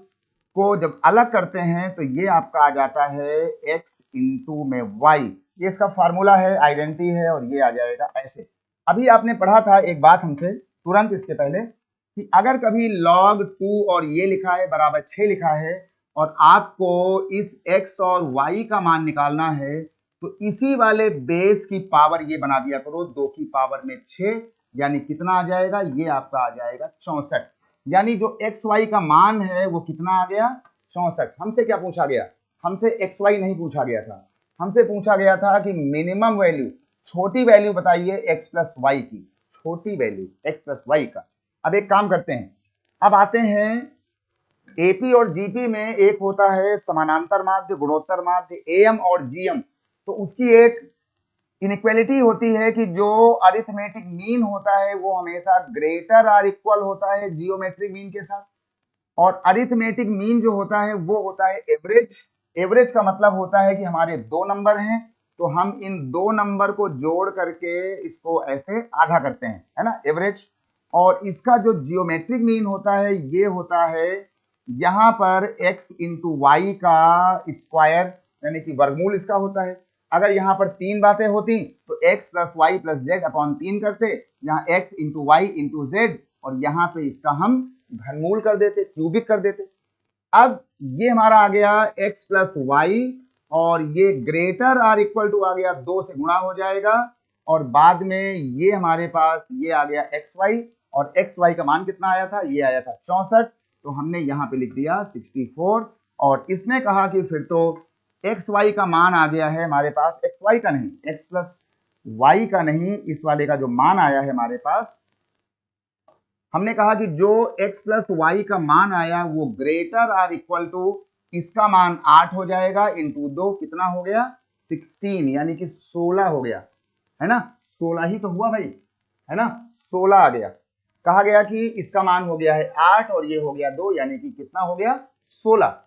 को जब अलग करते हैं तो ये आपका आ जाता है x इंटू में y। ये इसका फार्मूला है, आइडेंटिटी है, और ये आ जाएगा ऐसे। अभी आपने पढ़ा था एक बात हमसे तुरंत इसके पहले कि अगर कभी log 2 और ये लिखा है बराबर 6 लिखा है और आपको इस x और y का मान निकालना है तो इसी वाले बेस की पावर ये बना दिया करो 2 की पावर में 6, यानी कितना आ जाएगा, ये आपका आ जाएगा 64। यानी जो एक्स वाई का मान है वो कितना आ गया, 64। हमसे क्या पूछा गया, हमसे एक्स वाई नहीं पूछा गया था, हमसे पूछा गया था कि मिनिमम वैल्यू, छोटी वैल्यू बताइए एक्स प्लस वाई की, छोटी वैल्यू एक्स प्लस वाई का। अब एक काम करते हैं, अब आते हैं एपी और जीपी में एक होता है समानांतर माध्य, गुणोत्तर माध्य, एएम और जीएम। तो उसकी एक इनइक्वालिटी होती है कि जो अरिथमेटिक मीन होता है वो हमेशा ग्रेटर और इक्वल होता है जियोमेट्रिक मीन के साथ, और अरिथमेटिक मीन जो होता है वो होता है एवरेज। एवरेज का मतलब होता है कि हमारे 2 नंबर हैं, तो हम इन 2 नंबर को जोड़ करके इसको ऐसे आधा करते हैं, है ना, एवरेज। और इसका जो जियोमेट्रिक मीन होता है ये होता है यहां पर x इंटू वाई का स्क्वायर, यानी कि वर्गमूल इसका होता है। अगर यहाँ पर 3 बातें होती तो x plus Y plus Z upon 3 करते, यहाँ x into Y into Z, और यहाँ पे इसका हम घनमूल कर देते, क्यूबिक कर देते। अब ये हमारा आ गया x प्लस वाई, और ये ग्रेटर आर इक्वल टू आ गया 2 से गुणा हो जाएगा, और बाद में ये हमारे पास ये आ गया एक्स वाई, और एक्स वाई का मान कितना आया था, ये आया था 64। तो हमने यहाँ पे लिख दिया 64, और इसने कहा कि फिर तो एक्स वाई का मान आ गया है हमारे पास, एक्स वाई का नहीं, एक्स प्लस वाई का नहीं, इस वाले का जो मान आया है हमारे पास, हमने कहा कि जो x प्लस वाई का मान आया वो ग्रेटर आर इक्वल टू इसका मान 8 हो जाएगा, इंटू 2 कितना हो गया 16, यानी कि 16 हो गया, है ना, 16 ही तो हुआ भाई, है ना, 16 आ गया। कहा गया कि इसका मान हो गया है 8 और ये हो गया 2, यानी कि कितना हो गया 16।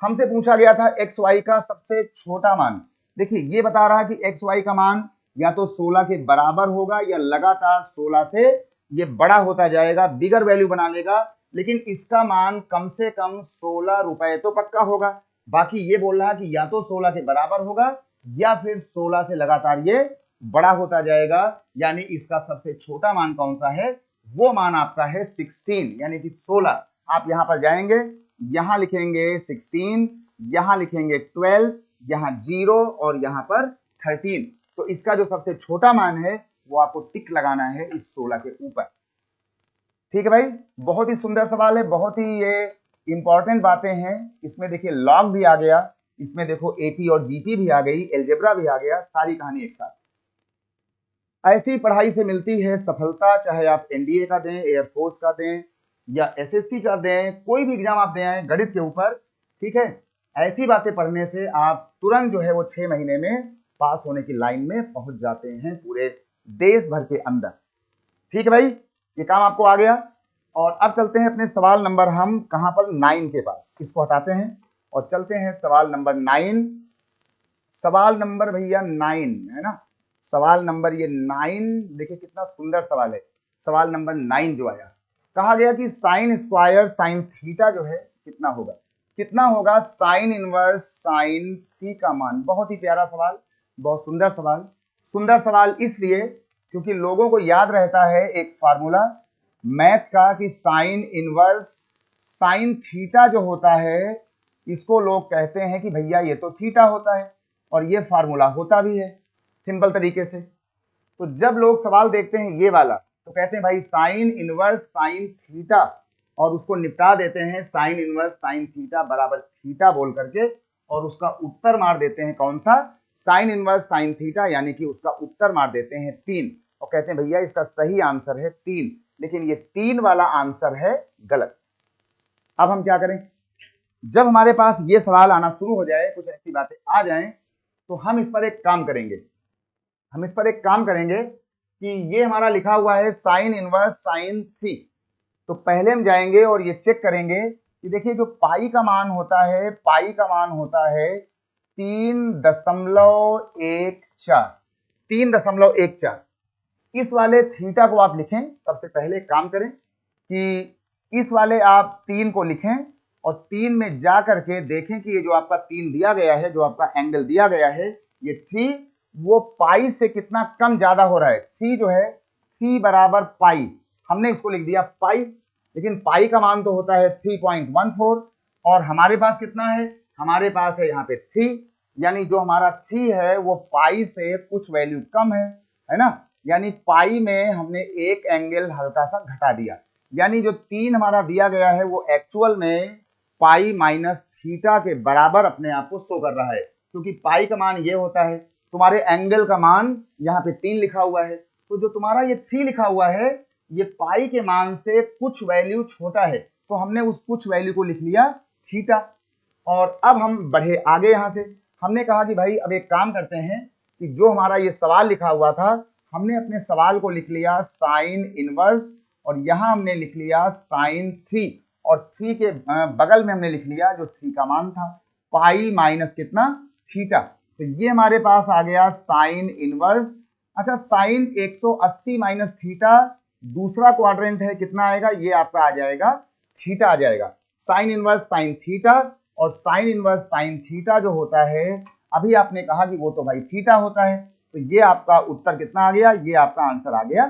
हमसे पूछा गया था एक्स वाई का सबसे छोटा मान। देखिए ये बता रहा है कि एक्स वाई का मान या तो 16 के बराबर होगा या लगातार 16 से ये बड़ा होता जाएगा, बिगर वैल्यू बना लेगा, लेकिन इसका मान कम से कम 16 रुपए तो पक्का होगा। बाकी ये बोल रहा है कि या तो 16 के बराबर होगा या फिर 16 से लगातार ये बड़ा होता जाएगा, यानी इसका सबसे छोटा मान कौन सा है, वो मान आपका है 16, यानी कि 16। आप यहां पर जाएंगे, यहां लिखेंगे 16, यहां लिखेंगे 12, यहां 0 और यहां पर 13। तो इसका जो सबसे छोटा मान है वो आपको टिक लगाना है इस 16 के ऊपर। ठीक है भाई, बहुत ही सुंदर सवाल है, बहुत ही ये इंपॉर्टेंट बातें हैं इसमें। देखिए लॉग भी आ गया, इसमें देखो एपी और जीपी भी आ गई, एलजेब्रा भी आ गया, सारी कहानी एक साथ। ऐसी पढ़ाई से मिलती है सफलता, चाहे आप एनडीए का दें, एयरफोर्स का दें, या एसएससी का दें, कोई भी एग्जाम आप दे आए गणित के ऊपर, ठीक है। ऐसी बातें पढ़ने से आप तुरंत जो है वो 6 महीने में पास होने की लाइन में पहुंच जाते हैं पूरे देश भर के अंदर। ठीक है भाई, ये काम आपको आ गया। और अब चलते हैं अपने सवाल नंबर, हम कहां पर 9 के पास, इसको हटाते हैं और चलते हैं सवाल नंबर 9। सवाल नंबर भैया 9 है ना, सवाल नंबर ये 9, देखिए कितना सुंदर सवाल है। सवाल नंबर 9 जो आया, कहा गया कि साइन स्क्वायर साइन थीटा जो है कितना होगा, कितना होगा साइन इनवर्स साइन थी का मान। बहुत ही प्यारा सवाल, बहुत सुंदर सवाल। सुंदर सवाल इसलिए क्योंकि लोगों को याद रहता है एक फार्मूला मैथ का कि साइन इनवर्स साइन थीटा जो होता है इसको लोग कहते हैं कि भैया ये तो थीटा होता है, और ये फार्मूला होता भी है सिंपल तरीके से। तो जब लोग सवाल देखते हैं ये वाला तो कहते हैं भाई साइन इनवर्स साइन थीटा, और उसको निपटा देते हैं साइन इनवर्स साइन थीटा बराबर थीटा बोल करके, और उसका उत्तर मार देते हैं कौन सा, साइन इनवर्स साइन थीटा, यानी कि उसका उत्तर मार देते हैं 3, और कहते हैं भैया इसका सही आंसर है 3। लेकिन ये 3 वाला आंसर है गलत। अब हम क्या करें, जब हमारे पास ये सवाल आना शुरू हो जाए, कुछ ऐसी बातें आ जाएं, तो हम इस पर एक काम करेंगे, हम इस पर एक काम करेंगे कि ये हमारा लिखा हुआ है साइन इनवर्स साइन 3, तो पहले हम जाएंगे और ये चेक करेंगे कि देखिए जो पाई का मान होता है, पाई का मान होता है 3.14, 3.14। इस वाले थीटा को आप लिखें, सबसे पहले काम करें कि इस वाले आप 3 को लिखें और 3 में जा करके देखें कि ये जो आपका 3 दिया गया है, जो आपका एंगल दिया गया है ये 3, वो पाई से कितना कम ज्यादा हो रहा है। 3 जो है 3 बराबर पाई, हमने इसको लिख दिया पाई, लेकिन पाई का मान तो होता है 3.14, और हमारे पास कितना है, हमारे पास है यहाँ पे 3, यानी जो हमारा थ्री है वो पाई से कुछ वैल्यू कम है ना, यानी पाई में हमने एक एंगल हल्का सा घटा दिया, यानी जो 3 हमारा दिया गया है वो एक्चुअल में पाई माइनस थीटा के बराबर अपने आप को शो कर रहा है, क्योंकि पाई का मान ये होता है, तुम्हारे एंगल का मान यहाँ पे 3 लिखा हुआ है, तो जो तुम्हारा ये 3 लिखा हुआ है ये पाई के मान से कुछ वैल्यू छोटा है, तो हमने उस कुछ वैल्यू को लिख लिया थीटा। और अब हम बढ़े आगे, यहां से हमने कहा कि भाई अब एक काम करते हैं कि जो हमारा ये सवाल लिखा हुआ था हमने अपने सवाल को लिख लिया साइन इनवर्स, और यहां हमने लिख लिया साइन 3, और 3 के बगल में हमने लिख लिया जो 3 का मान था पाई माइनस कितना थीटा, तो ये हमारे पास आ गया साइन इनवर्स। अच्छा, साइन 180 माइनस थीटा दूसरा क्वाड्रेंट है, कितना आएगा, ये आपका आ जाएगा थीटा आ जाएगा, साइन इनवर्स साइन थीटा, और साइन इनवर्स साइन थीटा जो होता है अभी आपने कहा कि वो तो भाई थीटा होता है, तो ये आपका उत्तर कितना आ गया, ये आपका आंसर आ गया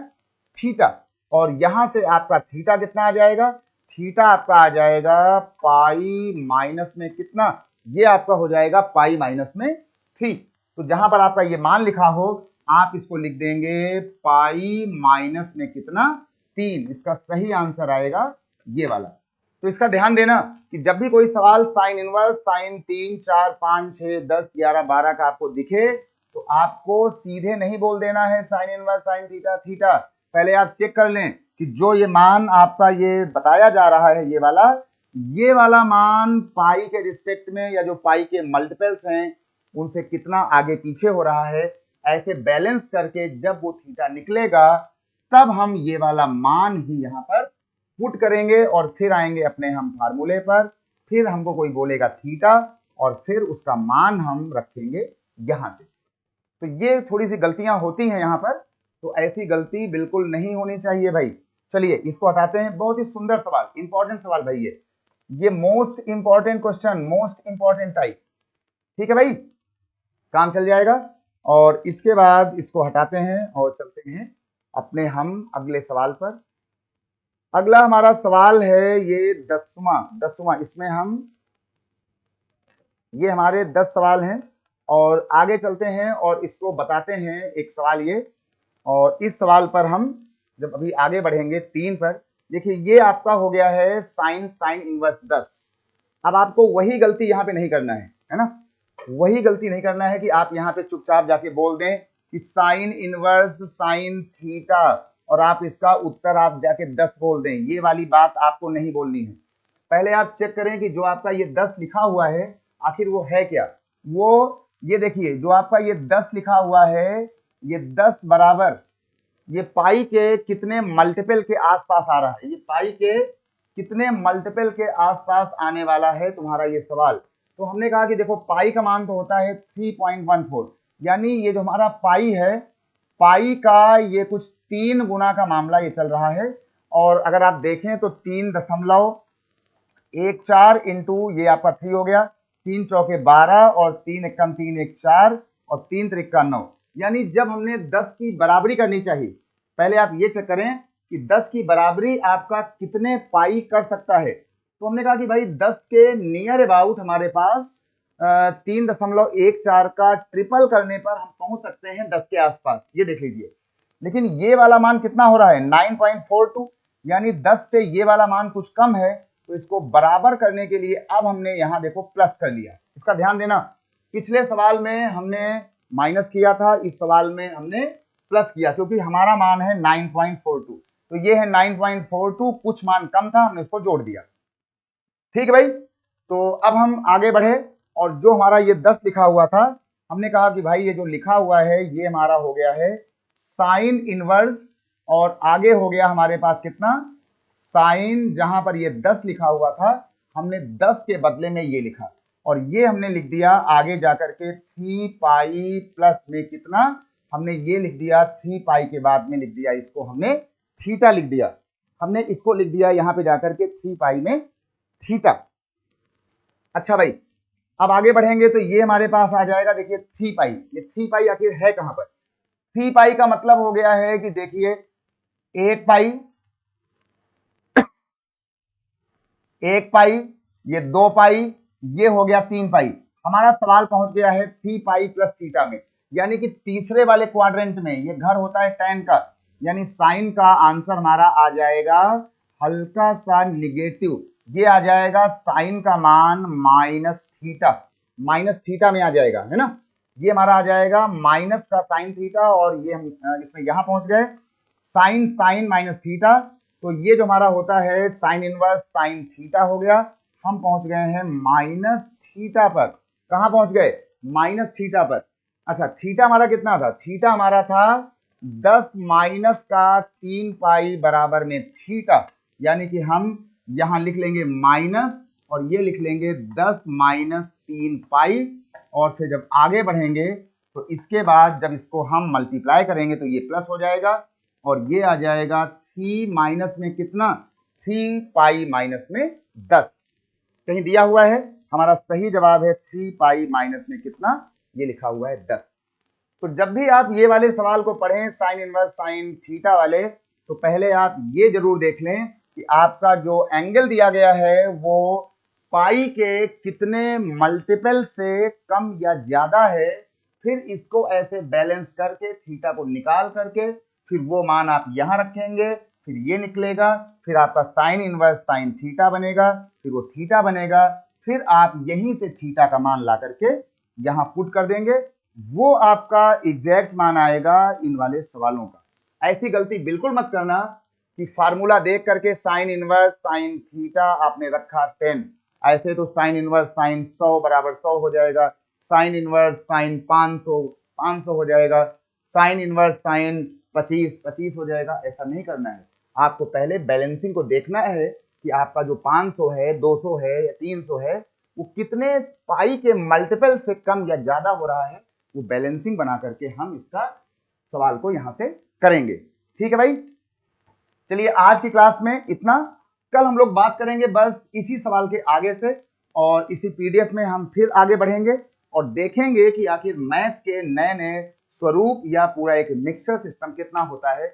थीटा। और यहां से आपका थीटा कितना आ जाएगा, थीटा आपका आ जाएगा पाई माइनस में कितना, ये आपका हो जाएगा पाई माइनस में 3। तो जहां पर आपका ये मान लिखा हो आप इसको लिख देंगे पाई माइनस में कितना 3, इसका सही आंसर आएगा ये वाला। तो इसका ध्यान देना कि जब भी कोई सवाल साइन इनवर्स साइन 3 4 5 6 10 11 12 का आपको दिखे तो आपको सीधे नहीं बोल देना है sine inverse sine theta theta, पहले आप चेक कर लें कि जो ये मान आपका ये बताया जा रहा है ये वाला मान पाई के रिस्पेक्ट में या जो पाई के मल्टीपल्स हैं उनसे कितना आगे पीछे हो रहा है, ऐसे बैलेंस करके जब वो थीटा निकलेगा तब हम ये वाला मान ही यहाँ पर पुट करेंगे और फिर आएंगे अपने हम फार्मूले पर, फिर हमको कोई बोलेगा थीटा और फिर उसका मान हम रखेंगे यहां से। तो ये थोड़ी सी गलतियां होती हैं यहां पर, तो ऐसी गलती बिल्कुल नहीं होनी चाहिए भाई। चलिए इसको हटाते हैं, बहुत ही सुंदर सवाल, इंपॉर्टेंट सवाल भाई, ये most important question, most important type, ठीक है भाई, काम चल जाएगा। और इसके बाद इसको हटाते हैं और चलते हैं अपने हम अगले सवाल पर। अगला हमारा सवाल है ये 10वां, इसमें हम ये हमारे 10 सवाल हैं और आगे चलते हैं और इसको बताते हैं एक सवाल ये, और इस सवाल पर हम जब अभी आगे बढ़ेंगे 3 पर, देखिए ये आपका हो गया है साइन इनवर्स 10। अब आपको वही गलती यहाँ पे नहीं करना है ना, वही गलती नहीं करना है कि आप यहाँ पे चुपचाप जाके बोल दें कि साइन इनवर्स साइन थीटा और आप इसका उत्तर आप जाके 10 बोल दें, ये वाली बात आपको नहीं बोलनी है। पहले आप चेक करें कि जो आपका ये 10 लिखा हुआ है आखिर वो है क्या, वो ये देखिए जो आपका ये 10 लिखा हुआ है ये 10 बराबर ये पाई के कितने मल्टीपल के आसपास आ रहा है, ये पाई के कितने मल्टीपल के आसपास आने वाला है तुम्हारा ये सवाल। तो हमने कहा कि देखो पाई का मान तो होता है 3.14, यानी ये जो हमारा पाई है पाई का ये कुछ 3 गुना का मामला ये चल रहा है, और अगर आप देखें तो 3.14 इंटू ये आपका 3 हो गया, 3 चौके 12 और 3 एकम 3 एक 4 और 3 त्रिका 9, यानी जब हमने 10 की बराबरी करनी चाहिए पहले आप ये चेक करें कि 10 की बराबरी आपका कितने पाई कर सकता है। तो हमने कहा कि भाई 10 के नियर अबाउट हमारे पास 3.14 का ट्रिपल करने पर हम पहुंच सकते हैं 10 के आसपास, ये देख लीजिए। लेकिन ये वाला मान कितना हो रहा है 9.42, यानी 10 से ये वाला मान कुछ कम है, तो इसको बराबर करने के लिए अब हमने यहां देखो प्लस कर लिया। इसका ध्यान देना, पिछले सवाल में हमने माइनस किया था, इस सवाल में हमने प्लस किया क्योंकि हमारा मान है 9.42, तो ये है 9.42, कुछ मान कम था हमने उसको जोड़ दिया, ठीक है भाई। तो अब हम आगे बढ़े और जो हमारा ये 10 लिखा हुआ था हमने कहा कि भाई ये जो लिखा हुआ है ये हमारा हो गया है साइन इनवर्स, और आगे हो गया हमारे पास कितना साइन, जहां पर ये 10 लिखा हुआ था हमने 10 के बदले में ये लिखा और ये हमने लिख दिया आगे जाकर के 3 पाई प्लस में कितना, हमने ये लिख दिया 3 पाई के बाद में लिख दिया इसको हमने थीटा लिख दिया, हमने इसको लिख दिया यहां पे जाकर के 3 पाई में थीटा। अच्छा भाई अब आगे बढ़ेंगे तो ये हमारे पास आ जाएगा, देखिए 3 पाई, ये 3 पाई आखिर है कहां पर, 3 पाई का मतलब हो गया है कि देखिए 1 पाई, 1 पाई, ये 2 पाई, ये हो गया 3 पाई, हमारा सवाल पहुंच गया है 3 पाई प्लस थीटा में, यानी कि तीसरे वाले क्वाड्रेंट में। ये घर होता है tan का, यानी साइन का आंसर हमारा आ जाएगा हल्का सा निगेटिव। ये आ जाएगा साइन का मान माइनस थीटा में आ जाएगा, है ना। ये हमारा आ जाएगा माइनस का साइन थीटा, और ये हम इसमें यहां पहुंच गए साइन माइनस थीटा। तो ये जो हमारा होता है साइन इनवर्स साइन थीटा हो गया। हम पहुंच गए हैं माइनस थीटा पर। कहां पहुंच गए? माइनस थीटा पर। अच्छा, थीटा हमारा कितना था? थीटा हमारा था 10 माइनस का 3 पाई बराबर में थीटा, यानी कि हम यहां लिख लेंगे माइनस और ये लिख लेंगे 10 माइनस 3 पाई। और फिर जब आगे बढ़ेंगे तो इसके बाद जब इसको हम मल्टीप्लाई करेंगे तो ये प्लस हो जाएगा, और ये आ जाएगा 3 माइनस में कितना? 3 पाई माइनस में 10। कहीं दिया हुआ है? हमारा सही जवाब है 3 पाई माइनस में कितना? ये लिखा हुआ है 10। तो जब भी आप ये वाले सवाल को पढ़ें साइन इनवर्स साइन थीटा वाले, तो पहले आप ये जरूर देख लें कि आपका जो एंगल दिया गया है वो पाई के कितने मल्टीपल से कम या ज्यादा है। फिर इसको ऐसे बैलेंस करके थीटा को निकाल करके फिर वो मान आप यहां रखेंगे, फिर ये निकलेगा, फिर आपका साइन इनवर्स साइन थीटा बनेगा, फिर वो थीटा बनेगा, फिर आप यहीं से थीटा का मान ला करके यहां पुट कर देंगे, वो आपका एग्जैक्ट मान आएगा इन वाले सवालों का। ऐसी गलती बिल्कुल मत करना कि फार्मूला देख करके साइन इनवर्स साइन थीटा आपने रखा 10, ऐसे तो साइन इनवर्स साइन 100 बराबर 100 हो जाएगा, साइन इनवर्स साइन 500 हो जाएगा, साइन इनवर्स साइन 25 हो जाएगा। ऐसा नहीं करना है। आपको पहले बैलेंसिंग को देखना है कि आपका जो 500 है 200 है या 300 है वो कितने पाई के मल्टीपल से कम या ज्यादा हो रहा है। वो बैलेंसिंग बना करके हम इसका सवाल को यहां से करेंगे। ठीक है भाई, चलिए आज की क्लास में इतना। कल हम लोग बात करेंगे बस इसी सवाल के आगे से, और इसी पीडीएफ में हम फिर आगे बढ़ेंगे और देखेंगे कि आखिर मैथ के नए नए स्वरूप या पूरा एक मिक्सचर सिस्टम कितना होता है।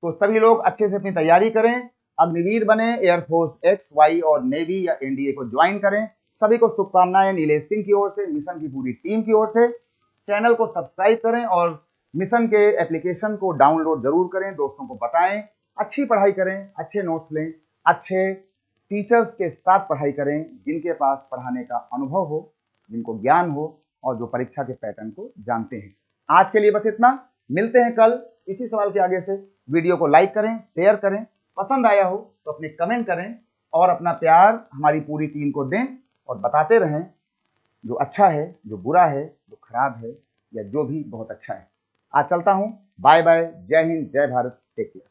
तो सभी लोग अच्छे से अपनी तैयारी करें, अग्निवीर बने, एयरफोर्स एक्स वाई और नेवी या एनडीए को ज्वाइन करें। सभी को शुभकामनाएं नीलेश सिंह की ओर से, मिशन की पूरी टीम की ओर से। चैनल को सब्सक्राइब करें और मिशन के एप्लीकेशन को डाउनलोड जरूर करें, दोस्तों को बताएं। अच्छी पढ़ाई करें, अच्छे नोट्स लें, अच्छे टीचर्स के साथ पढ़ाई करें जिनके पास पढ़ाने का अनुभव हो, जिनको ज्ञान हो और जो परीक्षा के पैटर्न को जानते हैं। आज के लिए बस इतना, मिलते हैं कल इसी सवाल के आगे से। वीडियो को लाइक करें, शेयर करें, पसंद आया हो तो अपने कमेंट करें और अपना प्यार हमारी पूरी टीम को दें और बताते रहें जो अच्छा है, जो बुरा है, जो खराब है या जो भी बहुत अच्छा है। आज चलता हूं, बाय बाय, जय हिंद, जय भारत, टेक केयर।